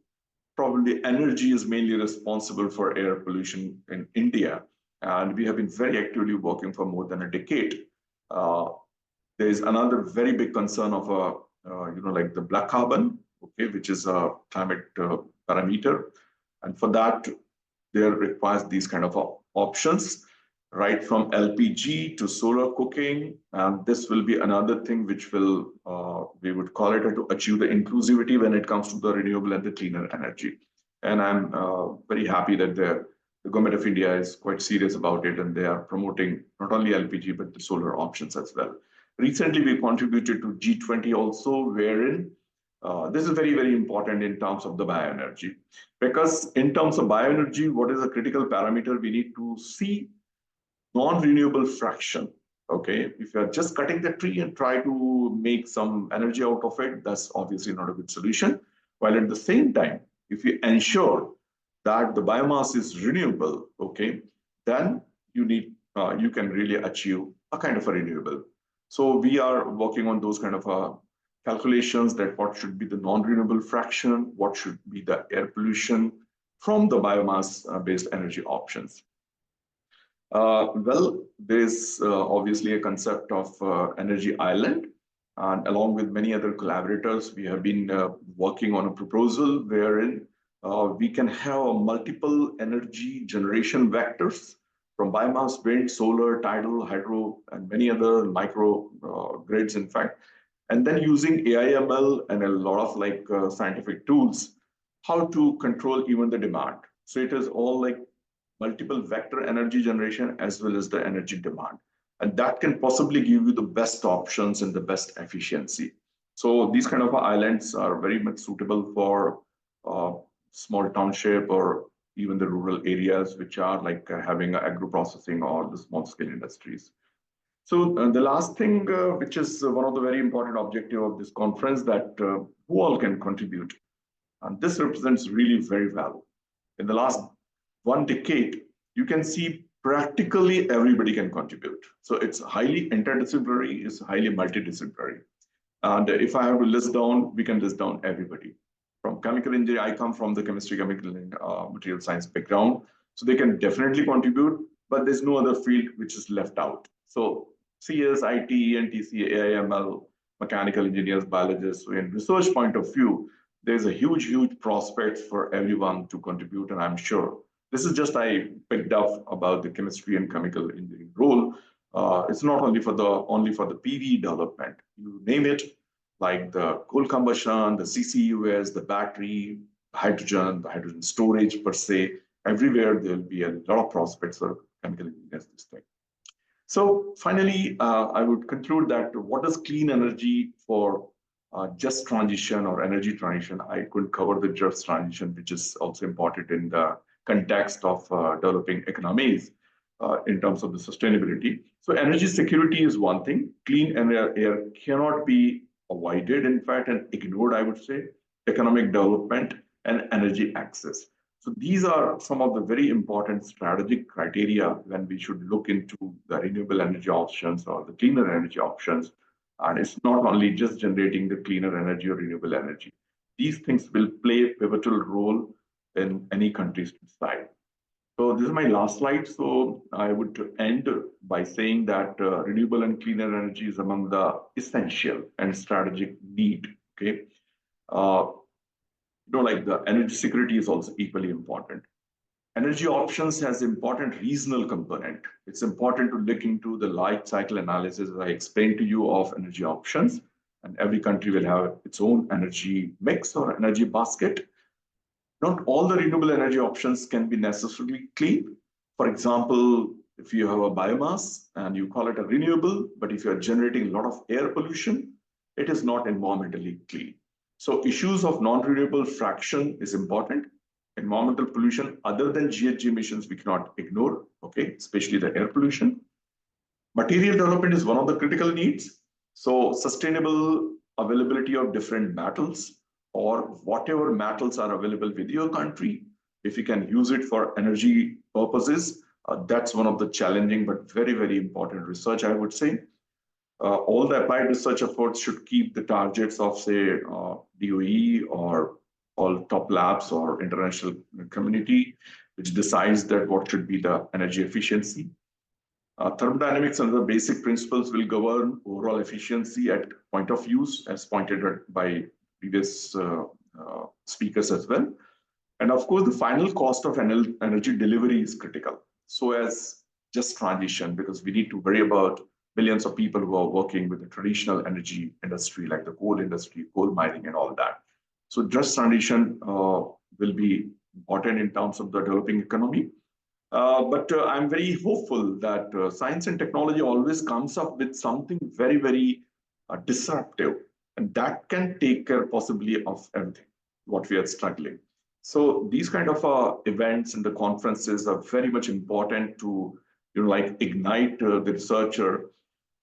[SPEAKER 10] probably energy is mainly responsible for air pollution in India. And we have been very actively working for more than a decade. There is another very big concern of, the black carbon, okay, which is a climate parameter. And for that, there requires these kind of options, right from LPG to solar cooking. And this will be another thing which will, we would call it to achieve the inclusivity when it comes to the renewable and the cleaner energy. And I'm very happy that the government of India is quite serious about it, and they are promoting not only LPG, but the solar options as well. Recently, we contributed to G20 also, wherein this is very, very important in terms of the bioenergy. Because in terms of bioenergy, what is a critical parameter? We need to see non-renewable fraction. Okay, if you're just cutting the tree and try to make some energy out of it, that's obviously not a good solution. While at the same time, if you ensure that the biomass is renewable, okay, then you can really achieve a kind of a renewable. So we are working on those kind of calculations that what should be the non-renewable fraction, what should be the air pollution from the biomass-based energy options. Well, there's obviously a concept of energy island, and along with many other collaborators, we have been working on a proposal wherein we can have multiple energy generation vectors from biomass, wind, solar, tidal, hydro, and many other micro grids, in fact. And then using AI/ML and a lot of scientific tools, how to control even the demand. So it is all like multiple vector energy generation as well as the energy demand. And that can possibly give you the best options and the best efficiency. So these kind of islands are very much suitable for small township or even the rural areas, which are like having agro-processing or the small scale industries. So the last thing, which is one of the very important objective of this conference, that who all can contribute. And this represents really very well. In the last 1 decade, you can see practically everybody can contribute. So it's highly interdisciplinary, it's highly multidisciplinary. And if I have to list down, we can list down everybody. From chemical engineering, I come from the chemistry, chemical, and material science background. So they can definitely contribute, but there's no other field which is left out. So CS, IT, ENTC, AI/ML, mechanical engineers, biologists. So in research point of view, there's a huge prospect for everyone to contribute. And I'm sure this is just I picked up about the chemistry and chemical engineering role. It's not only for the PV development. You name it, like the coal combustion, the CCUS, the battery, the hydrogen storage per se. Everywhere there will be a lot of prospects for chemical engineers this thing. So finally, I would conclude that what is clean energy for just transition or energy transition? I could cover the just transition, which is also important in the context of developing economies. in terms of the sustainability. So energy security is one thing. Clean air cannot be avoided, in fact, and ignored, I would say. Economic development and energy access. So these are some of the very important strategic criteria when we should look into the renewable energy options or the cleaner energy options. And it's not only just generating the cleaner energy or renewable energy. These things will play a pivotal role in any country's side. So this is my last slide. So I would end by saying that renewable and cleaner energy is among the essential and strategic need. Okay. Like the energy security is also equally important. Energy options has important regional component. It's important to look into the life cycle analysis, as I explained to you, of energy options. And every country will have its own energy mix or energy basket. Not all the renewable energy options can be necessarily clean. For example, if you have a biomass and you call it a renewable, but if you're generating a lot of air pollution, it is not environmentally clean. So issues of non-renewable fraction is important. Environmental pollution other than GHG emissions we cannot ignore, okay, especially the air pollution. Material development is one of the critical needs. So sustainable availability of different metals or whatever metals are available with your country, if you can use it for energy purposes, that's one of the challenging but very, very important research, I would say. All the applied research efforts should keep the targets of, say, DOE or all top labs or international community, which decides that what should be the energy efficiency. Thermodynamics and the basic principles will govern overall efficiency at point of use, as pointed out by previous speakers as well. And of course, the final cost of energy delivery is critical. So as just transition, because we need to worry about millions of people who are working with the traditional energy industry, like the coal industry, coal mining and all that. So just transition will be important in terms of the developing economy. But I'm very hopeful that science and technology always comes up with something very, very disruptive, and that can take care possibly of everything, what we are struggling. So these kind of events and the conferences are very much important to, like ignite the researcher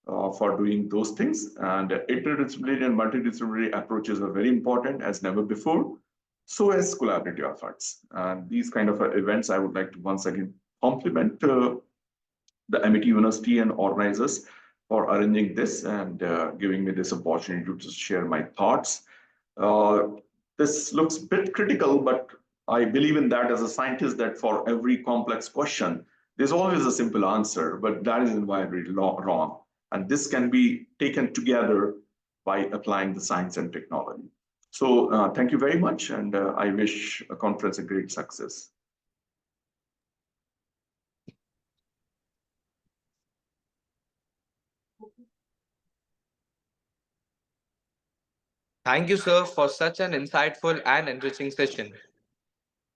[SPEAKER 10] for doing those things. And interdisciplinary and multidisciplinary approaches are very important as never before. So as collaborative efforts. And these kind of events, I would like to once again compliment the MIT University and organizers for arranging this and giving me this opportunity to share my thoughts. This looks a bit critical, but I believe in that as a scientist, that for every complex question, there's always a simple answer, but that is invariably wrong. And this can be taken together by applying the science and technology. So thank you very much, and I wish a conference a great success.
[SPEAKER 11] Thank you, sir, for such an insightful and enriching session.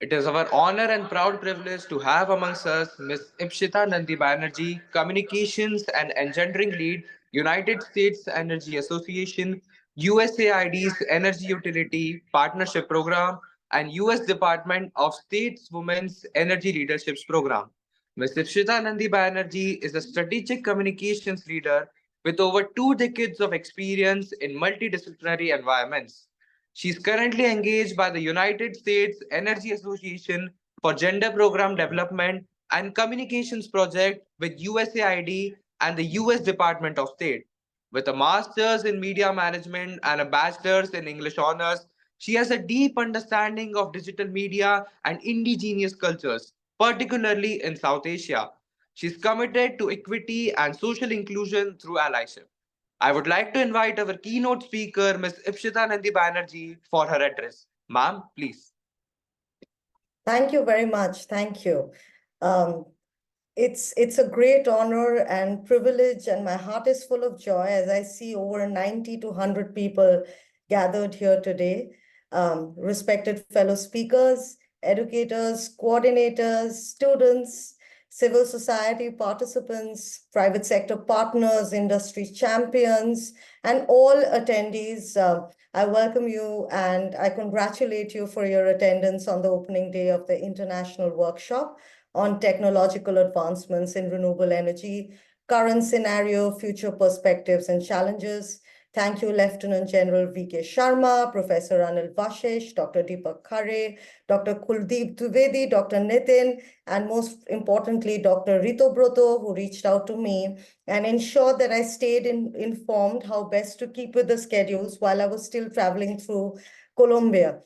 [SPEAKER 11] It is our honor and proud privilege to have amongst us Ms. Ipshita Nandi Banerjee, Communications and Engendering Lead, United States Energy Association, USAID's Energy Utility Partnership Program, and US Department of State's Women's Energy Leaderships Program. Ms. Ipshita Nandi Banerjee is a strategic communications leader with over 2 decades of experience in multidisciplinary environments. She is currently engaged by the United States Energy Association for Gender Program Development and Communications Project with USAID and the US Department of State. With a master's in media management and a bachelor's in English honors, she has a deep understanding of digital media and indigenous cultures, particularly in South Asia. She is committed to equity and social inclusion through allyship. I would like to invite our keynote speaker, Ms. Ipshita Nandi Banerjee, for her address. Ma'am, please.
[SPEAKER 3] Thank you very much. Thank you. Um, it's a great honor and privilege, and my heart is full of joy as I see over 90 to 100 people gathered here today. Respected fellow speakers, educators, coordinators, students, civil society participants, private sector partners, industry champions, and all attendees. I welcome you and I congratulate you for your attendance on the opening day of the international workshop on technological advancements in renewable energy, current scenario, future perspectives and challenges. Thank you, Lieutenant General V.K. Sharma, Professor Anil Vashesh, Dr. Deepak Khare, Dr. Kuldeep Dwivedi, Dr. Nitin, and most importantly, Dr. Rito Broto, who reached out to me and ensured that I stayed informed how best to keep with the schedules while I was still traveling through Colombia.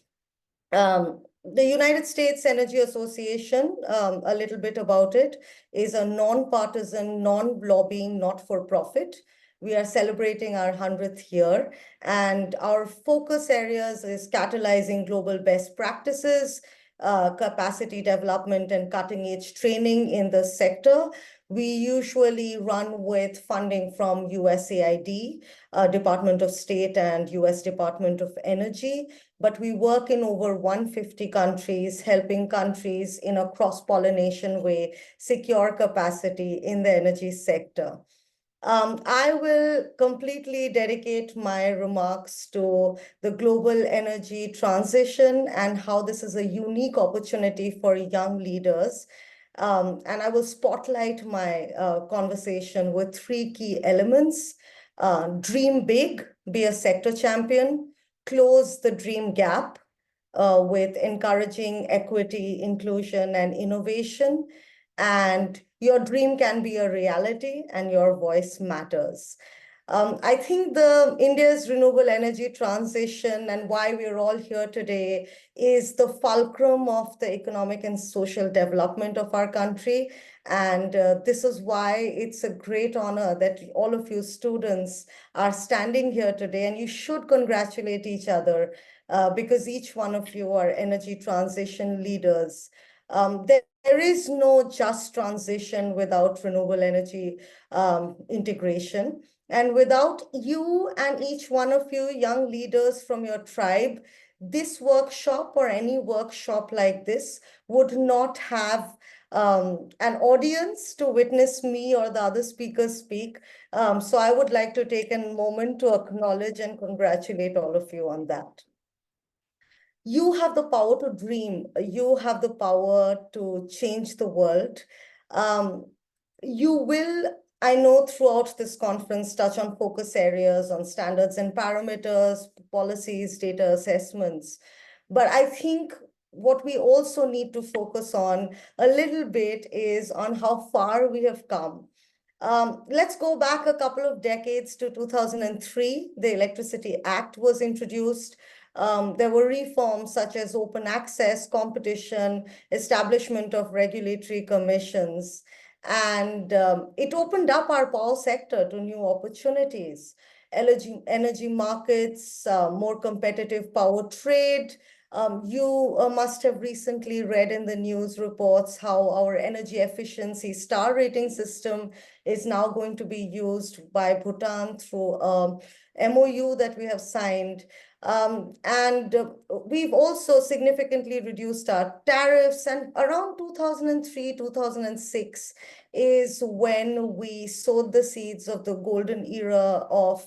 [SPEAKER 3] The United States Energy Association, a little bit about it, is a non-partisan, non-lobbying, not-for-profit. We are celebrating our 100th year, and our focus areas is catalyzing global best practices, capacity development, and cutting-edge training in the sector. We usually run with funding from USAID, Department of State, and US Department of Energy, but we work in over 150 countries, helping countries in a cross-pollination way secure capacity in the energy sector. I will completely dedicate my remarks to the global energy transition and how this is a unique opportunity for young leaders. And I will spotlight my conversation with three key elements. Dream big, be a sector champion, close the dream gap with encouraging equity, inclusion, and innovation. And your dream can be a reality and your voice matters. I think India's renewable energy transition and why we're all here today is the fulcrum of the economic and social development of our country. And this is why it's a great honor that all of you students are standing here today, and you should congratulate each other because each one of you are energy transition leaders. There is no just transition without renewable energy integration. And without you and each one of you young leaders from your tribe, this workshop or any workshop like this would not have an audience to witness me or the other speakers speak. So I would like to take a moment to acknowledge and congratulate all of you on that. You have the power to dream. You have the power to change the world. You will, I know, throughout this conference, touch on focus areas, on standards and parameters, policies, data assessments. But I think what we also need to focus on a little bit is on how far we have come. Let's go back a couple of decades to 2003. The Electricity Act was introduced. There were reforms such as open access, competition, establishment of regulatory commissions, and it opened up our power sector to new opportunities, energy markets, more competitive power trade. You must have recently read in the news reports how our energy efficiency star rating system is now going to be used by Bhutan through a MOU that we have signed. And we've also significantly reduced our tariffs, and around 2003, 2006 is when we sowed the seeds of the golden era of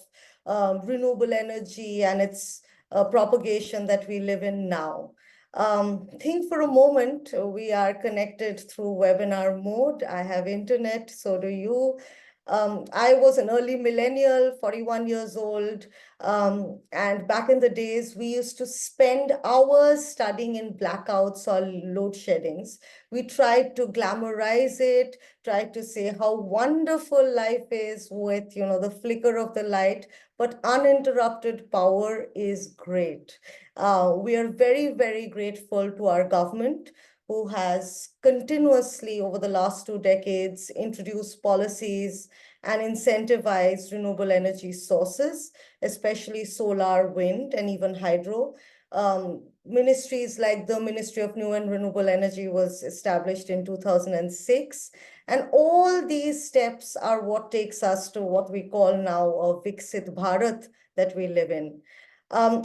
[SPEAKER 3] renewable energy and its propagation that we live in now. Think for a moment, we are connected through webinar mode. I have internet, so do you. I was an early millennial, 41 years old. And back in the days, we used to spend hours studying in blackouts or load sheddings. We tried to glamorize it, tried to say how wonderful life is with, the flicker of the light, but uninterrupted power is great. We are very, very grateful to our government, who has continuously over the last 2 decades introduced policies and incentivized renewable energy sources, especially solar, wind, and even hydro. Ministries like the Ministry of New and Renewable Energy was established in 2006. And all these steps are what takes us to what we call now a Viksit Bharat that we live in.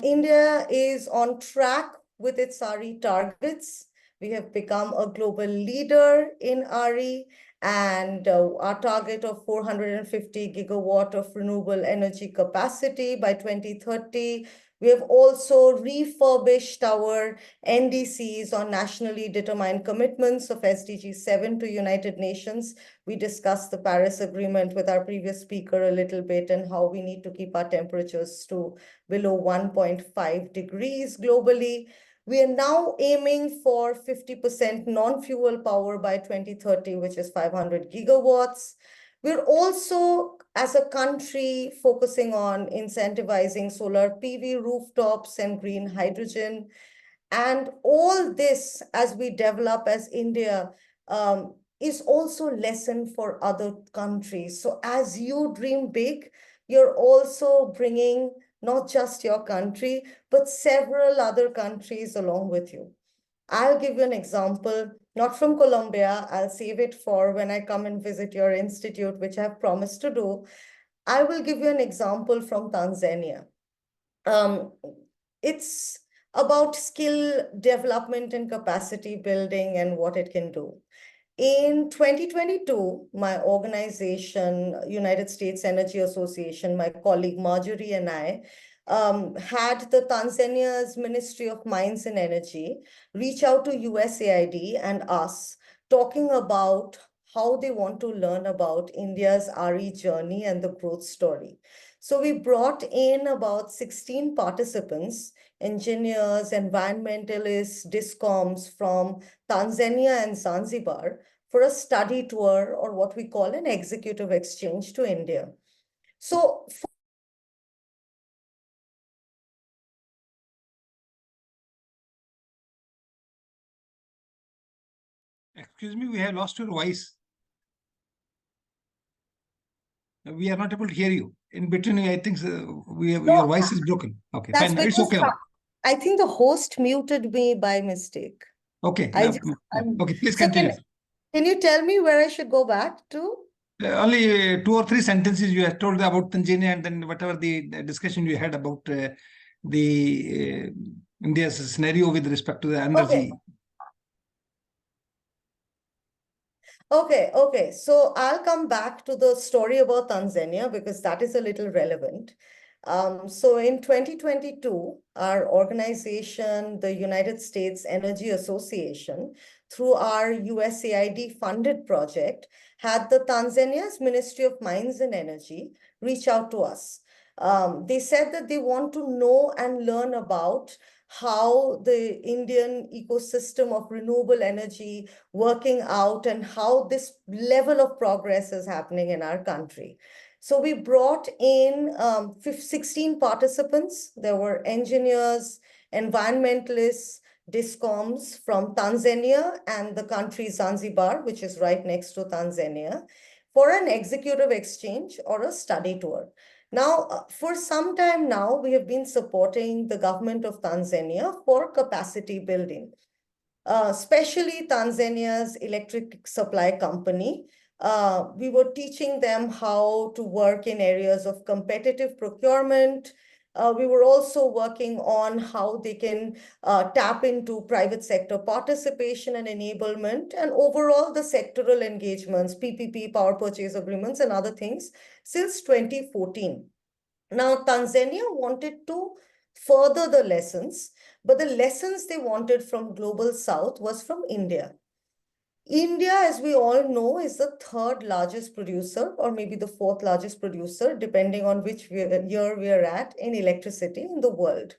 [SPEAKER 3] India is on track with its RE targets. We have become a global leader in RE, and our target of 450 gigawatt of renewable energy capacity by 2030 We have also refurbished our NDCs on nationally determined commitments of SDG 7 to United Nations. We discussed the Paris Agreement with our previous speaker a little bit and how we need to keep our temperatures to below 1.5 degrees globally. We are now aiming for 50% non-fuel power by 2030, which is 500 gigawatts. We're also, as a country, focusing on incentivizing solar PV rooftops and green hydrogen. And all this, as we develop as India, is also lesson for other countries. So as you dream big, you're also bringing not just your country, but several other countries along with you. I'll give you an example, not from Colombia. I'll save it for when I come and visit your institute, which I've promised to do. I will give you an example from Tanzania. It's about skill development and capacity building and what it can do. In 2022, my organization, United States Energy Association, my colleague Marjorie and I, had the Tanzania's Ministry of Mines and Energy reach out to USAID and us, talking about how they want to learn about India's RE journey and the growth story. So we brought in about 16 participants, engineers, environmentalists, discoms from Tanzania and Zanzibar for a study tour, or what we call an executive exchange, to India. So
[SPEAKER 12] excuse me, we have lost your voice. We are not able to hear you. In between, I think your voice is broken. Okay, fine. It's okay now.
[SPEAKER 3] I think the host muted me by mistake.
[SPEAKER 12] Okay, okay, please
[SPEAKER 3] So
[SPEAKER 12] continue.
[SPEAKER 3] Can you tell me where I should go back to?
[SPEAKER 12] Only 2 or 3 sentences you have told about Tanzania, and then whatever the discussion you had about India's scenario with respect to the energy.
[SPEAKER 3] Okay. So I'll come back to the story about Tanzania because that is a little relevant. So in 2022, our organization, the United States Energy Association, through our USAID funded project, had the Tanzania's Ministry of Mines and Energy reach out to us. They said that they want to know and learn about how the Indian ecosystem of renewable energy working out and how this level of progress is happening in our country. So we brought in 16 participants. There were engineers, environmentalists, discoms from Tanzania and the country Zanzibar, which is right next to Tanzania, for an executive exchange or a study tour. Now, for some time now, we have been supporting the government of Tanzania for capacity building, especially Tanzania's electric supply company. We were teaching them how to work in areas of competitive procurement. We were also working on how they can tap into private sector participation and enablement, and overall the sectoral engagements, PPP, power purchase agreements, and other things since 2014. Now, Tanzania wanted to further the lessons, but the lessons they wanted from Global South was from India. India, as we all know, is the 3rd largest producer, or maybe the 4th largest producer, depending on which year we are at, in electricity in the world.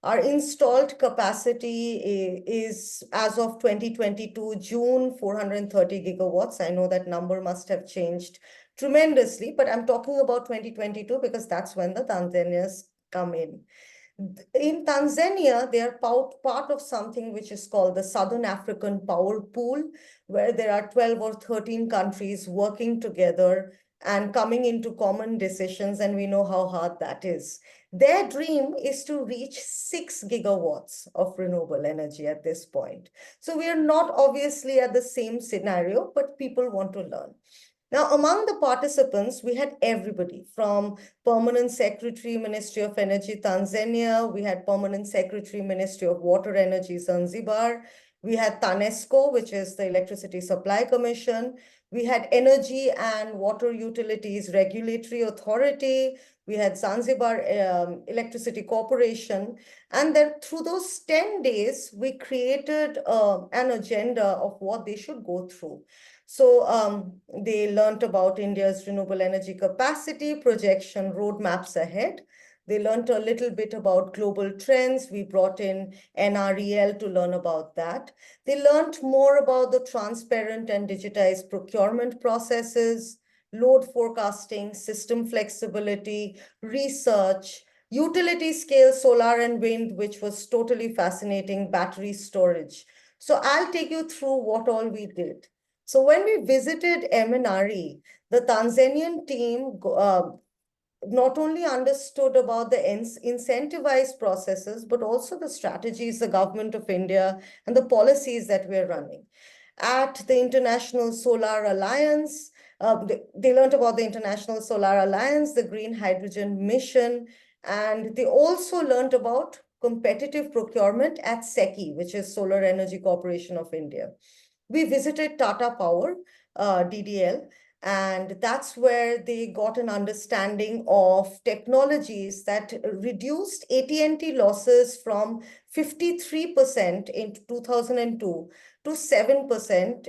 [SPEAKER 3] Our installed capacity is, as of 2022, June, 430 gigawatts. I know that number must have changed tremendously, but I'm talking about 2022 because that's when the Tanzanians come in. In Tanzania, they are part of something which is called the Southern African Power Pool, where there are 12 or 13 countries working together and coming into common decisions, and we know how hard that is. Their dream is to reach 6 gigawatts of renewable energy at this point. So we are not obviously at the same scenario, but people want to learn. Now, among the participants, we had everybody from Permanent Secretary, Ministry of Energy, Tanzania. We had Permanent Secretary, Ministry of Water Energy, Zanzibar. We had TANESCO, which is the Electricity Supply Commission. We had Energy and Water Utilities Regulatory Authority. We had Zanzibar Electricity Corporation. And then through those 10 days, we created an agenda of what they should go through. So they learned about India's renewable energy capacity, projection, roadmaps ahead. They learned a little bit about global trends. We brought in NREL to learn about that. They learned more about the transparent and digitized procurement processes, load forecasting, system flexibility, research, utility scale solar and wind, which was totally fascinating, battery storage. So I'll take you through what all we did. So when we visited MNRE, the Tanzanian team not only understood about the incentivized processes, but also the strategies the government of India and the policies that we're running. At the International Solar Alliance, they learned about the International Solar Alliance, the Green Hydrogen Mission, and they also learned about competitive procurement at SECI, which is Solar Energy Corporation of India. We visited Tata Power, DDL, and that's where they got an understanding of technologies that reduced AT&T losses from 53% in 2002 to 7%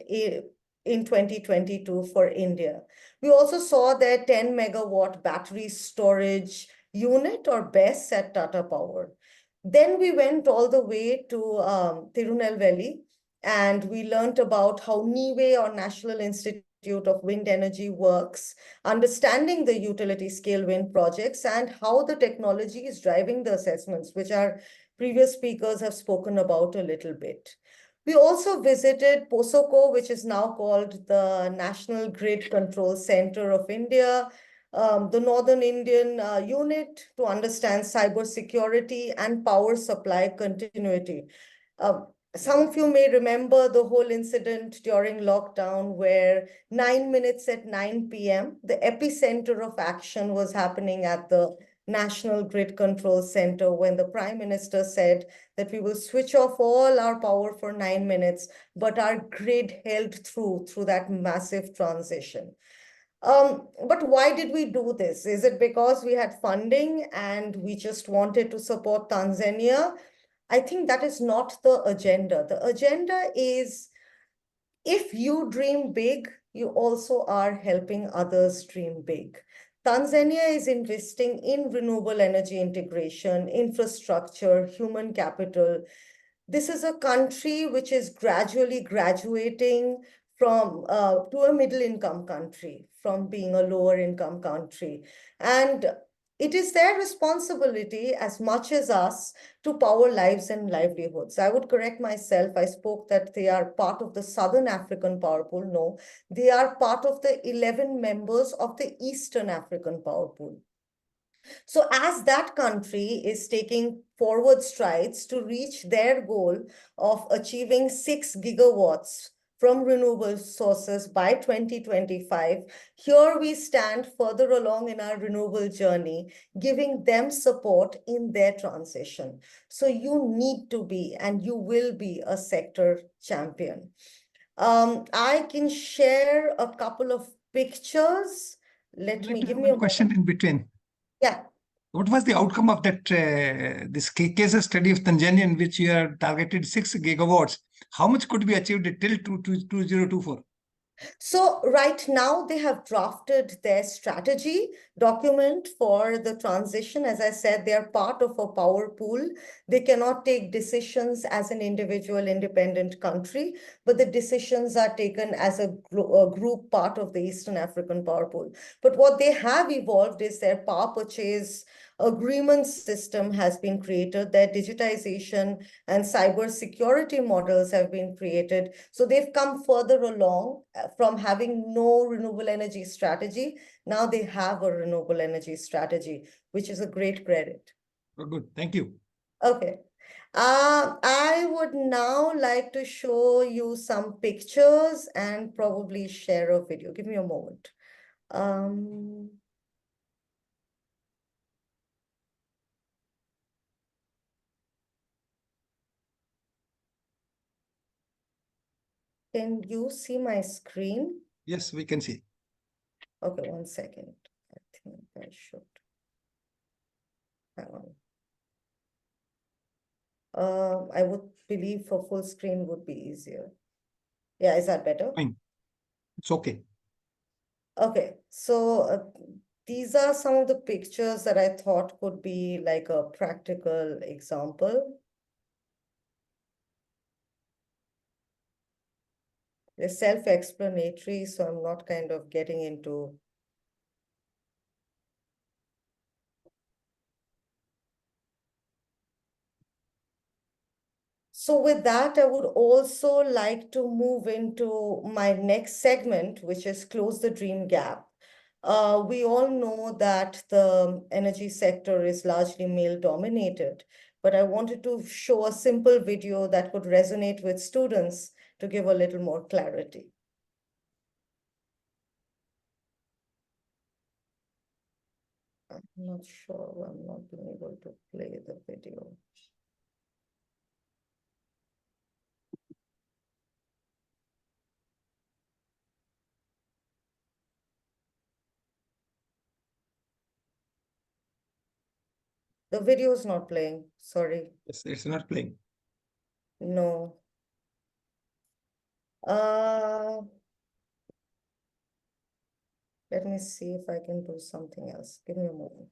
[SPEAKER 3] in 2022 for India. We also saw their 10 megawatt battery storage unit or BESS at Tata Power. Then we went all the way to Tirunelveli, and we learned about how NIWE, or National Institute of Wind Energy, works, understanding the utility scale wind projects and how the technology is driving the assessments, which our previous speakers have spoken about a little bit. We also visited POSOCO, which is now called the National Grid Control Center of India, the Northern Indian unit, to understand cybersecurity and power supply continuity. Some of you may remember the whole incident during lockdown where 9 minutes at 9 p.m., the epicenter of action was happening at the National Grid Control Center when the Prime Minister said that we will switch off all our power for 9 minutes, but our grid held through that massive transition. But why did we do this? Is it because we had funding and we just wanted to support Tanzania? I think that is not the agenda. The agenda is, if you dream big, you also are helping others dream big. Tanzania is investing in renewable energy integration, infrastructure, human capital. This is a country which is gradually graduating from to a middle income country, from being a lower income country. And it is their responsibility as much as us to power lives and livelihoods. I would correct myself. I spoke that they are part of the Southern African Power Pool. No, they are part of the 11 members of the Eastern African Power Pool. So as that country is taking forward strides to reach their goal of achieving 6 gigawatts from renewable sources by 2025, here we stand further along in our renewable journey, giving them support in their transition. So you need to be, and you will be, a sector champion. I can share a couple of pictures. Give me a
[SPEAKER 12] question in between.
[SPEAKER 3] Yeah.
[SPEAKER 12] What was the outcome of that this case study of Tanzania, in which you have targeted 6 gigawatts? How much could be achieved till 2024?
[SPEAKER 3] So right now they have drafted their strategy document for the transition. As I said, they are part of a power pool. They cannot take decisions as an individual independent country, but the decisions are taken as a group part of the Eastern African Power Pool. But what they have evolved is their power purchase agreement system has been created, their digitization and cyber security models have been created. So they've come further along from having no renewable energy strategy. Now they have a renewable energy strategy, which is a great credit.
[SPEAKER 12] Oh, good. Thank you.
[SPEAKER 3] Okay. I would now like to show you some pictures and probably share a video. Give me a moment. Can you see my screen?
[SPEAKER 12] Yes, we can see.
[SPEAKER 3] Okay, 1 second. I think I should. Hang on. I would believe for full screen would be easier. Yeah, is that better?
[SPEAKER 12] Fine. It's okay.
[SPEAKER 3] Okay, so these are some of the pictures that I thought could be like a practical example. They're self-explanatory, so I'm not kind of getting into. So with that, I would also like to move into my next segment, which is Close the Dream Gap. We all know that the energy sector is largely male dominated, but I wanted to show a simple video that could resonate with students to give a little more clarity. I'm not sure, I'm not being able to play the video. The video is not playing, sorry.
[SPEAKER 12] It's not playing.
[SPEAKER 3] No. Let me see if I can do something else. Give me a moment.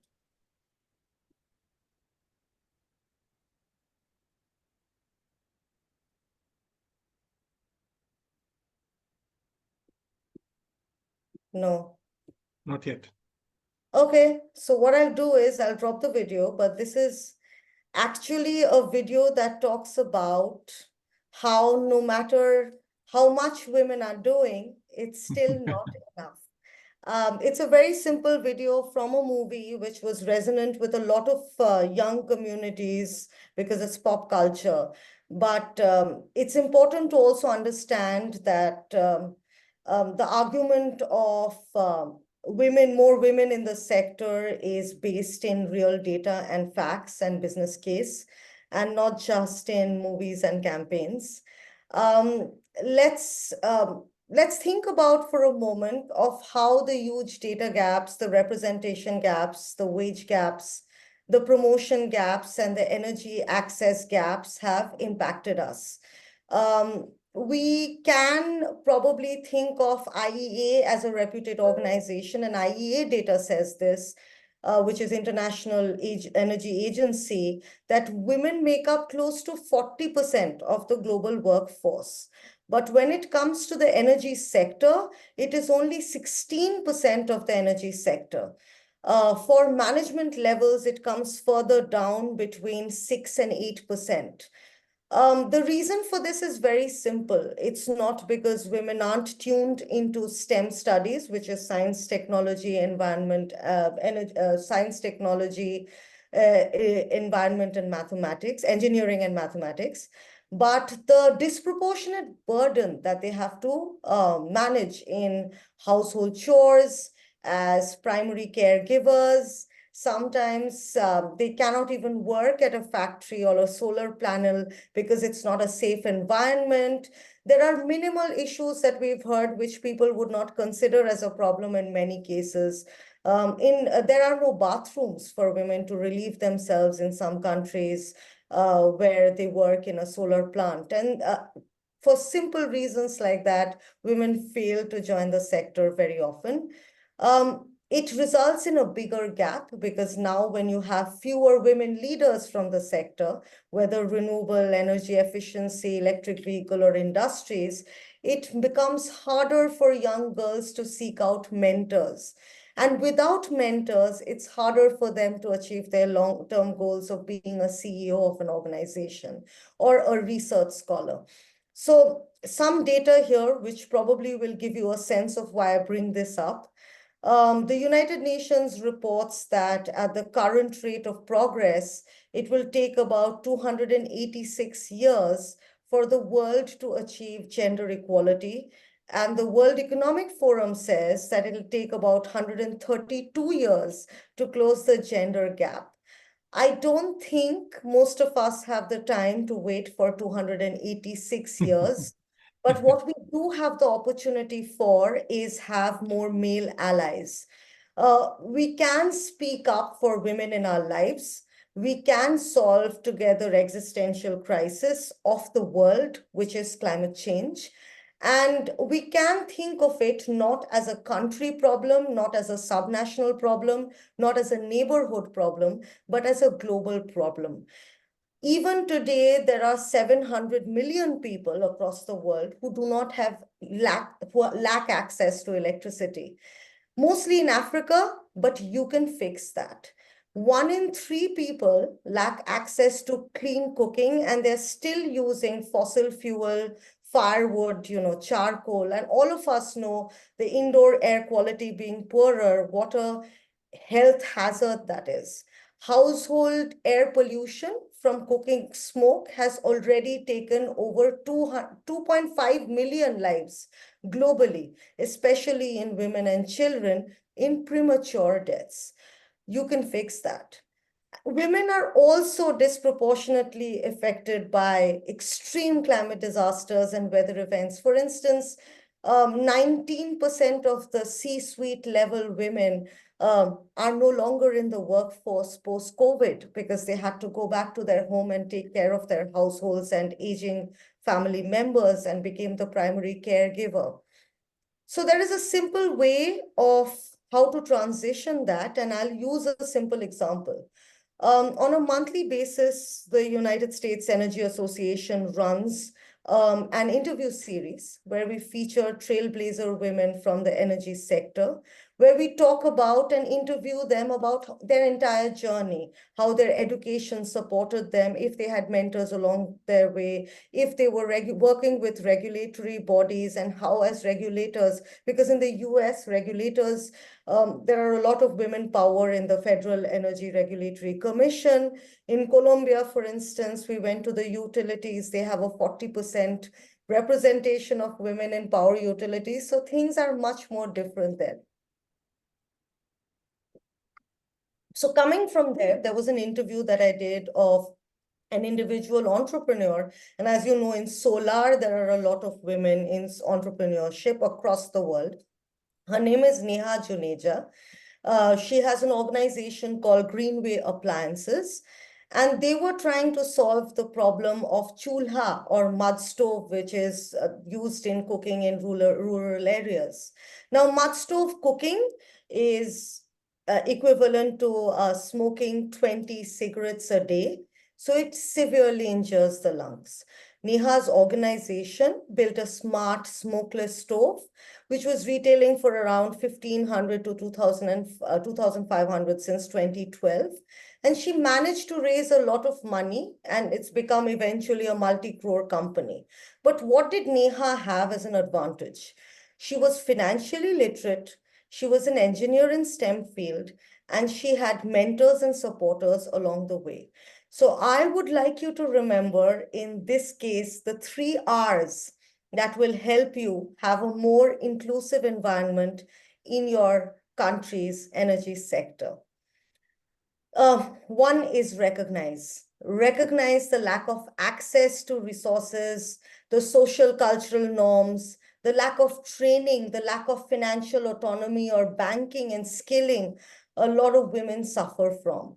[SPEAKER 3] No.
[SPEAKER 12] Not yet.
[SPEAKER 3] Okay, so what I'll do is I'll drop the video, but this is actually a video that talks about how no matter how much women are doing, it's still not enough. It's a very simple video from a movie which was resonant with a lot of young communities because it's pop culture. But it's important to also understand that the argument of more women in the sector is based in real data and facts and business case, and not just in movies and campaigns. Let's think about for a moment of how the huge data gaps, the representation gaps, the wage gaps, the promotion gaps, and the energy access gaps have impacted us. We can probably think of IEA as a reputed organization, and IEA data says this, which is International Energy Agency, that women make up close to 40% of the global workforce. But when it comes to the energy sector, it is only 16% of the energy sector. For management levels, it comes further down between 6 and 8%. The reason for this is very simple. It's not because women aren't tuned into STEM studies, which is science, technology, environment, science, technology, environment, and mathematics, engineering and mathematics, but the disproportionate burden that they have to manage in household chores, as primary caregivers. Sometimes they cannot even work at a factory or a solar panel because it's not a safe environment. There are minimal issues that we've heard which people would not consider as a problem in many cases. There are no bathrooms for women to relieve themselves in some countries where they work in a solar plant. And for simple reasons like that, women fail to join the sector very often. It results in a bigger gap because now when you have fewer women leaders from the sector, whether renewable energy efficiency, electric vehicle, or industries, it becomes harder for young girls to seek out mentors. And without mentors, it's harder for them to achieve their long-term goals of being a CEO of an organization or a research scholar. So some data here, which probably will give you a sense of why I bring this up. The United Nations reports that at the current rate of progress, it will take about 286 years for the world to achieve gender equality. And the World Economic Forum says that it'll take about 132 years to close the gender gap. I don't think most of us have the time to wait for 286 years. But what we do have the opportunity for is have more male allies. We can speak up for women in our lives. We can solve together existential crisis of the world, which is climate change. And we can think of it not as a country problem, not as a subnational problem, not as a neighborhood problem, but as a global problem. Even today, there are 700 million people across the world who do not have who lack access to electricity, mostly in Africa, but you can fix that. 1 in 3 people lack access to clean cooking, and they're still using fossil fuel, firewood, charcoal. And all of us know the indoor air quality being poorer, what a health hazard that is. Household air pollution from cooking smoke has already taken over 2.5 million lives globally, especially in women and children, in premature deaths. You can fix that. Women are also disproportionately affected by extreme climate disasters and weather events. For instance, 19% of the C-suite level women are no longer in the workforce post-COVID because they had to go back to their home and take care of their households and aging family members and became the primary caregiver. So there is a simple way of how to transition that, and I'll use a simple example. On a monthly basis, the United States Energy Association runs an interview series where we feature trailblazer women from the energy sector, where we talk about and interview them about their entire journey, how their education supported them, if they had mentors along their way, if they were working with regulatory bodies, and how as regulators, because in the US, regulators, there are a lot of women power in the Federal Energy Regulatory Commission. In Colombia, for instance, we went to the utilities. They have a 40% representation of women in power utilities. So things are much more different there. So coming from there, there was an interview that I did of an individual entrepreneur. And as you know, in solar, there are a lot of women in entrepreneurship across the world. Her name is Neha Juneja. She has an organization called Greenway Appliances, and they were trying to solve the problem of chulha or mud stove, which is used in cooking in rural areas. Now, mud stove cooking is equivalent to smoking 20 cigarettes a day. So it severely injures the lungs. Neha's organization built a smart smokeless stove, which was retailing for around 1,500 to 2,500 since 2012. And she managed to raise a lot of money, and it's become eventually a multi-crore company. But what did Neha have as an advantage? She was financially literate. She was an engineer in STEM field, and she had mentors and supporters along the way. So I would like you to remember, in this case, the 3 R's that will help you have a more inclusive environment in your country's energy sector. One is recognize. Recognize the lack of access to resources, the social cultural norms, the lack of training, the lack of financial autonomy or banking and skilling a lot of women suffer from.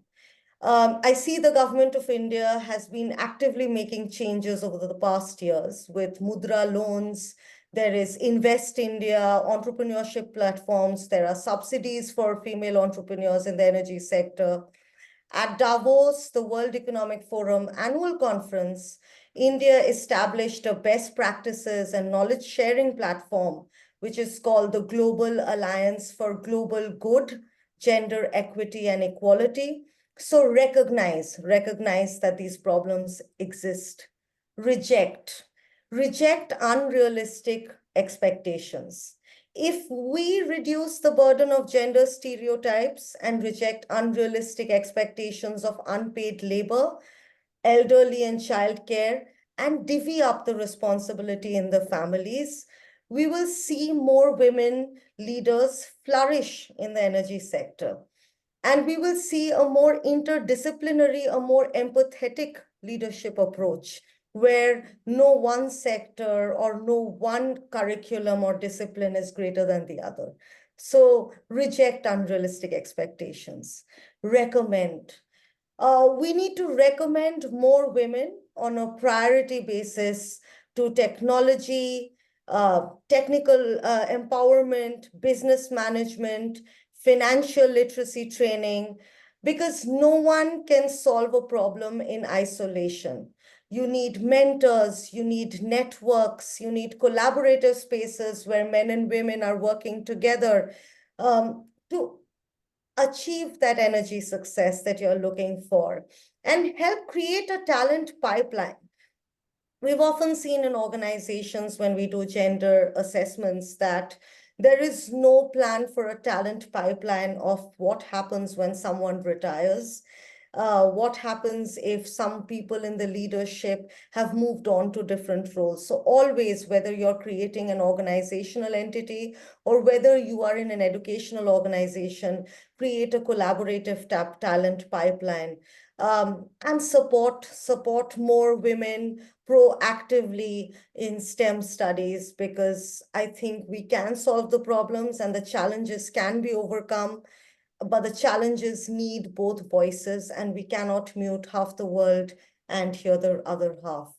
[SPEAKER 3] I see the government of India has been actively making changes over the past years with Mudra loans. There is Invest India, entrepreneurship platforms. There are subsidies for female entrepreneurs in the energy sector. At Davos, the World Economic Forum annual conference, India established a best practices and knowledge sharing platform, which is called the Global Alliance for Global Good, Gender Equity and Equality. So recognize that these problems exist. Reject unrealistic expectations. If we reduce the burden of gender stereotypes and reject unrealistic expectations of unpaid labor, elderly and childcare, and divvy up the responsibility in the families, we will see more women leaders flourish in the energy sector. And we will see a more interdisciplinary, a more empathetic leadership approach, where no one sector or no one curriculum or discipline is greater than the other. So reject unrealistic expectations. Recommend. We need to recommend more women on a priority basis to technology, technical empowerment, business management, financial literacy training, because no one can solve a problem in isolation. You need mentors, you need networks, you need collaborative spaces where men and women are working together to achieve that energy success that you're looking for and help create a talent pipeline. We've often seen in organizations when we do gender assessments that there is no plan for a talent pipeline of what happens when someone retires. What happens if some people in the leadership have moved on to different roles. So always, whether you're creating an organizational entity or whether you are in an educational organization, create a collaborative talent pipeline and support more women proactively in STEM studies, because I think we can solve the problems and the challenges can be overcome. But the challenges need both voices, and we cannot mute half the world and hear the other half.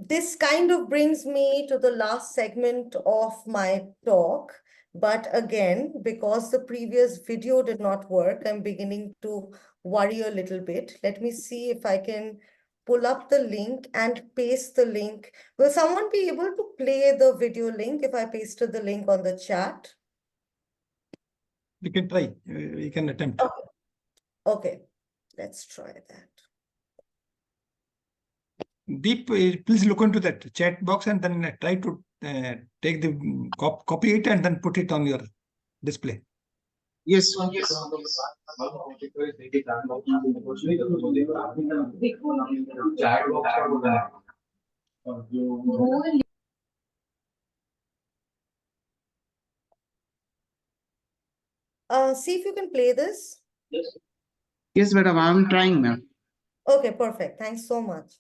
[SPEAKER 3] This kind of brings me to the last segment of my talk. But again, because the previous video did not work, I'm beginning to worry a little bit. Let me see if I can pull up the link and paste the link. Will someone be able to play the video link if I pasted the link on the chat?
[SPEAKER 12] We can try, we can attempt.
[SPEAKER 3] Okay, let's try that.
[SPEAKER 12] Deep, please look into that chat box and then try to take the copy it and then put it on your display.
[SPEAKER 13] Yes.
[SPEAKER 3] See if you can play this.
[SPEAKER 13] Yes, madam, I'm trying, ma'am.
[SPEAKER 3] Okay, perfect. Thanks so much.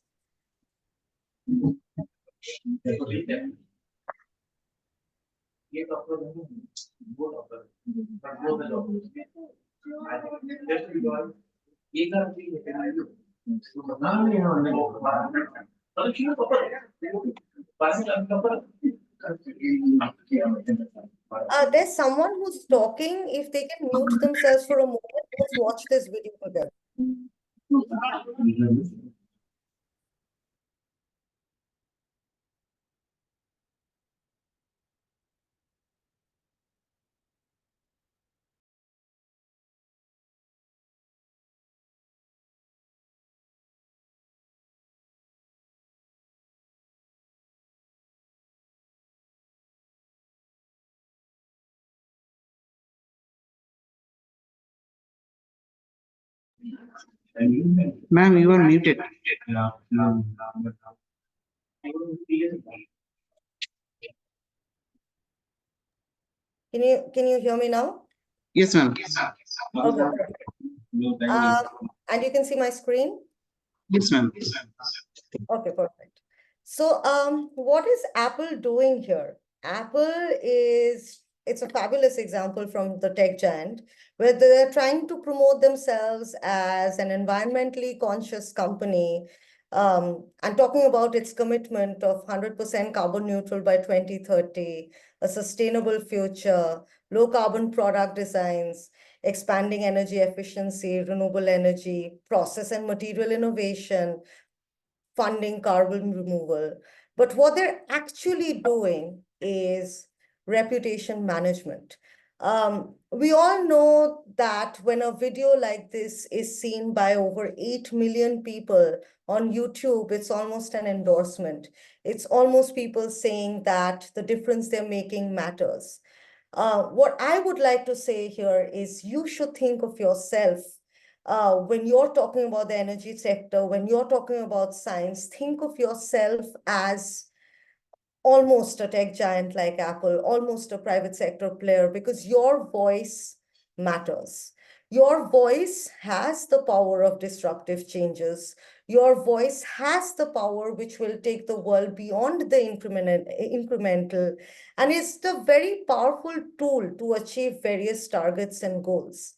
[SPEAKER 3] There's someone who's talking. If they can mute themselves for a moment, let's watch this video together.
[SPEAKER 13] Ma'am, you are muted.
[SPEAKER 3] Can you hear me now?
[SPEAKER 13] Yes, ma'am.
[SPEAKER 3] Okay, perfect. And you can see my screen?
[SPEAKER 13] Yes, ma'am.
[SPEAKER 3] Okay, perfect. So what is Apple doing here? Apple it's a fabulous example from the tech giant, where they're trying to promote themselves as an environmentally conscious company, and talking about its commitment of 100% carbon neutral by 2030, a sustainable future, low carbon product designs, expanding energy efficiency, renewable energy, process and material innovation, funding carbon removal. But what they're actually doing is reputation management. We all know that when a video like this is seen by over 8 million people on YouTube, it's almost an endorsement. It's almost people saying that the difference they're making matters. What I would like to say here is you should think of yourself when you're talking about the energy sector, when you're talking about science, think of yourself as almost a tech giant like Apple, almost a private sector player, because your voice matters. Your voice has the power of disruptive changes. Your voice has the power which will take the world beyond the incremental, and it's the very powerful tool to achieve various targets and goals.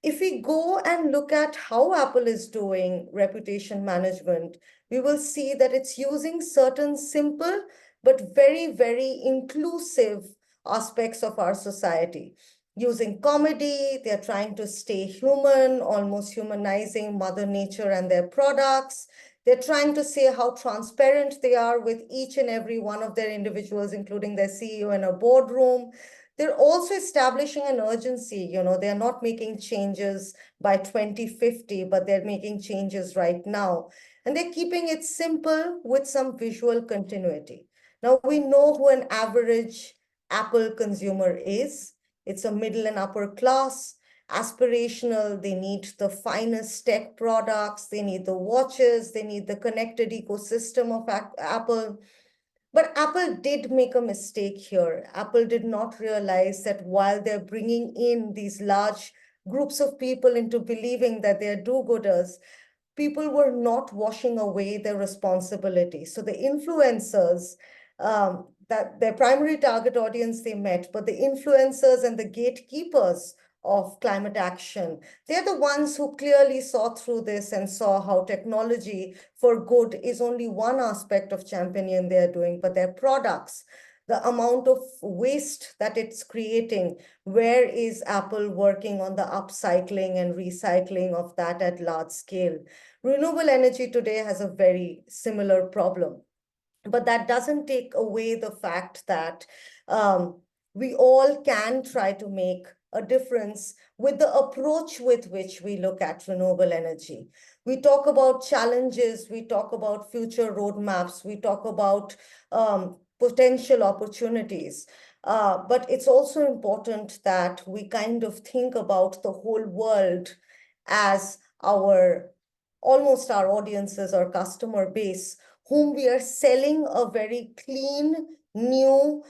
[SPEAKER 3] If we go and look at how Apple is doing reputation management, we will see that it's using certain simple but very, very inclusive aspects of our society. Using comedy, they're trying to stay human, almost humanizing Mother Nature and their products. They're trying to say how transparent they are with each and every one of their individuals, including their CEO in a boardroom. They're also establishing an urgency. They're not making changes by 2050, but they're making changes right now. And they're keeping it simple with some visual continuity. Now, we know who an average Apple consumer is. It's a middle and upper class, aspirational. They need the finest tech products. They need the watches. They need the connected ecosystem of Apple. But Apple did make a mistake here. Apple did not realize that while they're bringing in these large groups of people into believing that they're do-gooders, people were not washing away their responsibility. So the influencers, that their primary target audience they met, but the influencers and the gatekeepers of climate action, they're the ones who clearly saw through this and saw how technology for good is only one aspect of championing they're doing, but their products, the amount of waste that it's creating, where is Apple working on the upcycling and recycling of that at large scale? Renewable energy today has a very similar problem. But that doesn't take away the fact that we all can try to make a difference with the approach with which we look at renewable energy. We talk about challenges, we talk about future roadmaps, we talk about potential opportunities. But it's also important that we kind of think about the whole world as almost our audiences or customer base, whom we are selling a very clean, new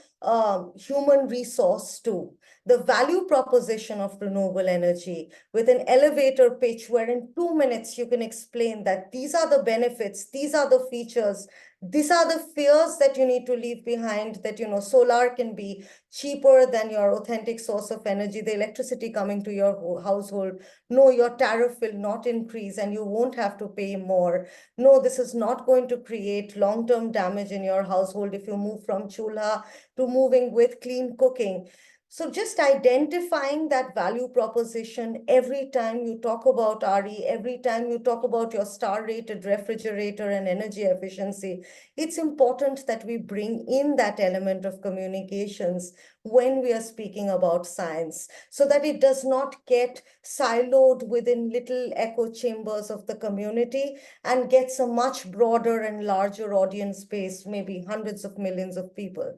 [SPEAKER 3] human resource to. The value proposition of renewable energy with an elevator pitch where in 2 minutes you can explain that these are the benefits, these are the features, these are the fears that you need to leave behind, that solar can be cheaper than your authentic source of energy, the electricity coming to your household. No, your tariff will not increase and you won't have to pay more. No, this is not going to create long-term damage in your household if you move from chulha to moving with clean cooking. So just identifying that value proposition every time you talk about RE, every time you talk about your star-rated refrigerator and energy efficiency, it's important that we bring in that element of communications when we are speaking about science, so that it does not get siloed within little echo chambers of the community and gets a much broader and larger audience base, maybe hundreds of millions of people.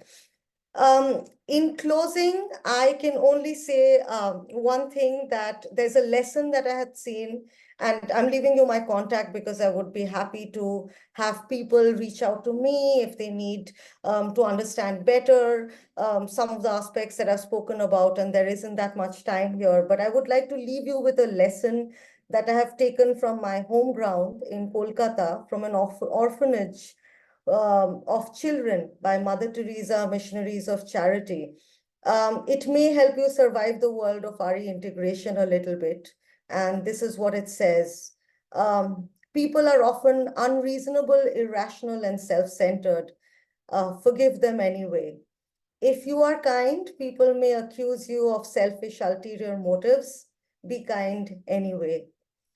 [SPEAKER 3] In closing, I can only say one thing, that there's a lesson that I had seen, and I'm leaving you my contact because I would be happy to have people reach out to me if they need to understand better some of the aspects that I've spoken about, and there isn't that much time here. But I would like to leave you with a lesson that I have taken from my home ground in Kolkata, from an orphanage of children by Mother Teresa Missionaries of Charity. It may help you survive the world of RE integration a little bit. And this is what it says. People are often unreasonable, irrational, and self-centered. Forgive them anyway. If you are kind, people may accuse you of selfish, ulterior motives. Be kind anyway.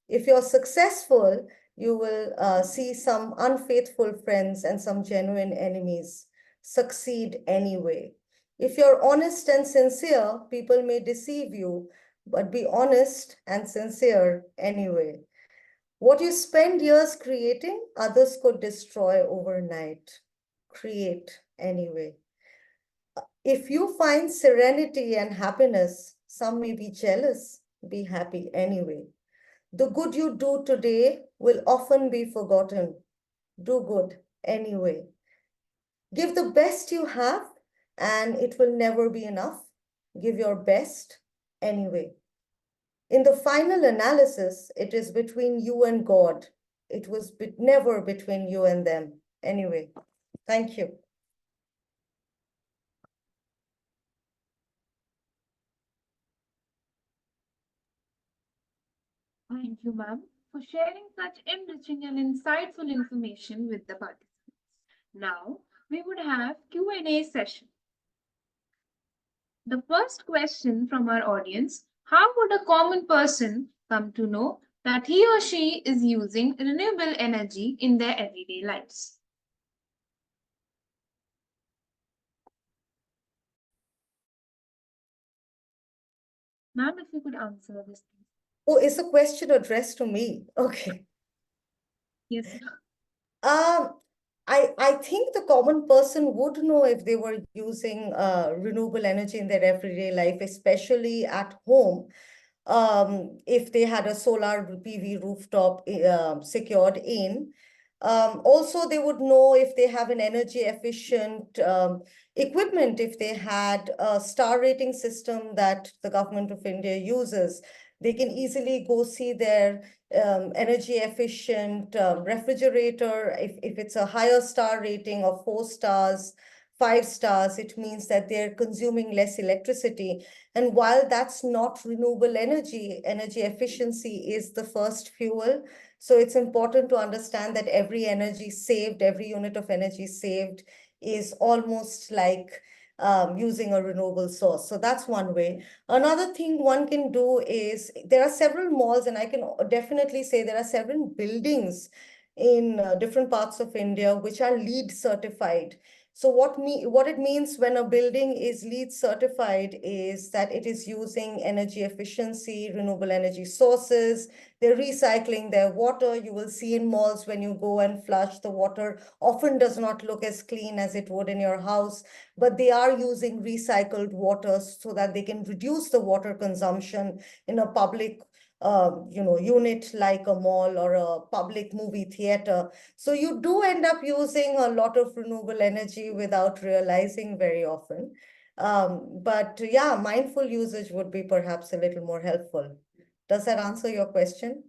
[SPEAKER 3] If you're successful, you will see some unfaithful friends and some genuine enemies. Succeed anyway. If you're honest and sincere, people may deceive you, but be honest and sincere anyway. What you spend years creating, others could destroy overnight. Create anyway. If you find serenity and happiness, some may be jealous. Be happy anyway. The good you do today will often be forgotten. Do good anyway. Give the best you have, and it will never be enough. Give your best anyway. In the final analysis, it is between you and God. it was never between you and them. Anyway, thank you.
[SPEAKER 7] Thank you, ma'am, for sharing such enriching and insightful information with the participants. Now, we would have Q&A session. The first question from our audience: how would a common person come to know that he or she is using renewable energy in their everyday lives? Ma'am, if you could answer this, please.
[SPEAKER 3] Oh, is the question addressed to me? Okay.
[SPEAKER 7] Yes.
[SPEAKER 3] I think the common person would know if they were using renewable energy in their everyday life, especially at home. If they had a solar PV rooftop secured in. Also, they would know if they have an energy efficient equipment, if they had a star rating system that the government of India uses. They can easily go see their energy efficient refrigerator. If it's a higher star rating of 4 stars, 5 stars, it means that they're consuming less electricity. And while that's not renewable energy, energy efficiency is the first fuel. So it's important to understand that every energy saved, every unit of energy saved is almost like using a renewable source. So that's one way. Another thing one can do is, there are several malls, and I can definitely say there are several buildings in different parts of India which are LEED certified. So what it means when a building is LEED certified is that it is using energy efficiency, renewable energy sources. They're recycling their water. You will see in malls when you go and flush, the water often does not look as clean as it would in your house, but they are using recycled water so that they can reduce the water consumption in a public unit like a mall or a public movie theater. So you do end up using a lot of renewable energy without realizing very often. But yeah, mindful usage would be perhaps a little more helpful. Does that answer your question?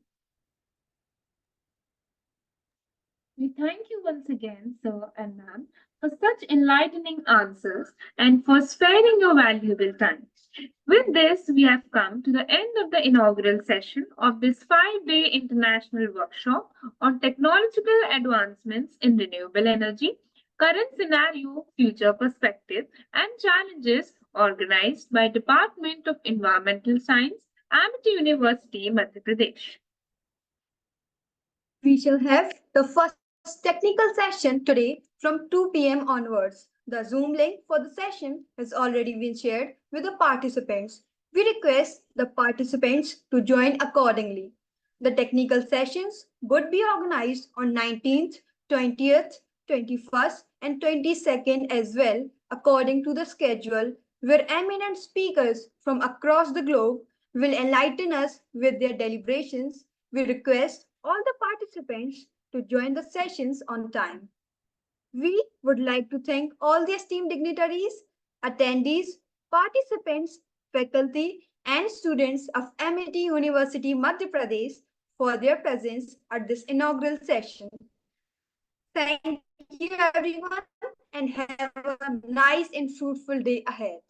[SPEAKER 7] We thank you once again, sir and ma'am, for such enlightening answers and for sparing your valuable time. With this, we have come to the end of the inaugural session of this 5-day international workshop on technological advancements in renewable energy, current scenario, future perspective, and challenges, organized by Department of Environmental Science, Amity University, Madhya Pradesh.
[SPEAKER 5] We shall have the first technical session today from 2 p.m. onwards. The Zoom link for the session has already been shared with the participants. We request the participants to join accordingly. The technical sessions would be organized on 19th, 20th, 21st, and 22nd as well, according to the schedule, where eminent speakers from across the globe will enlighten us with their deliberations. We request all the participants to join the sessions on time. We would like to thank all the esteemed dignitaries, attendees, participants, faculty, and students of Amity University, Madhya Pradesh for their presence at this inaugural session. Thank you, everyone, and have a nice and fruitful day ahead.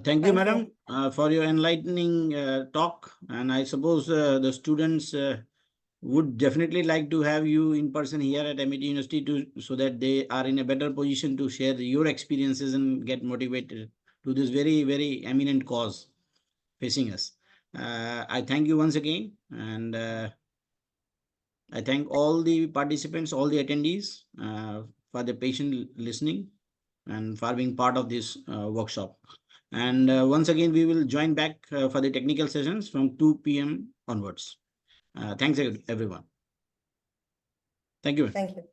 [SPEAKER 2] Thank you, madam, for your enlightening talk. And I suppose the students would definitely like to have you in person here at Amity University so that they are in a better position to share your experiences and get motivated to this very, very eminent cause facing us. I thank you once again, and I thank all the participants, all the attendees for the patient listening and for being part of this workshop. And once again, we will join back for the technical sessions from 2 p.m. onwards. Thanks, everyone. Thank you.
[SPEAKER 3] Thank you.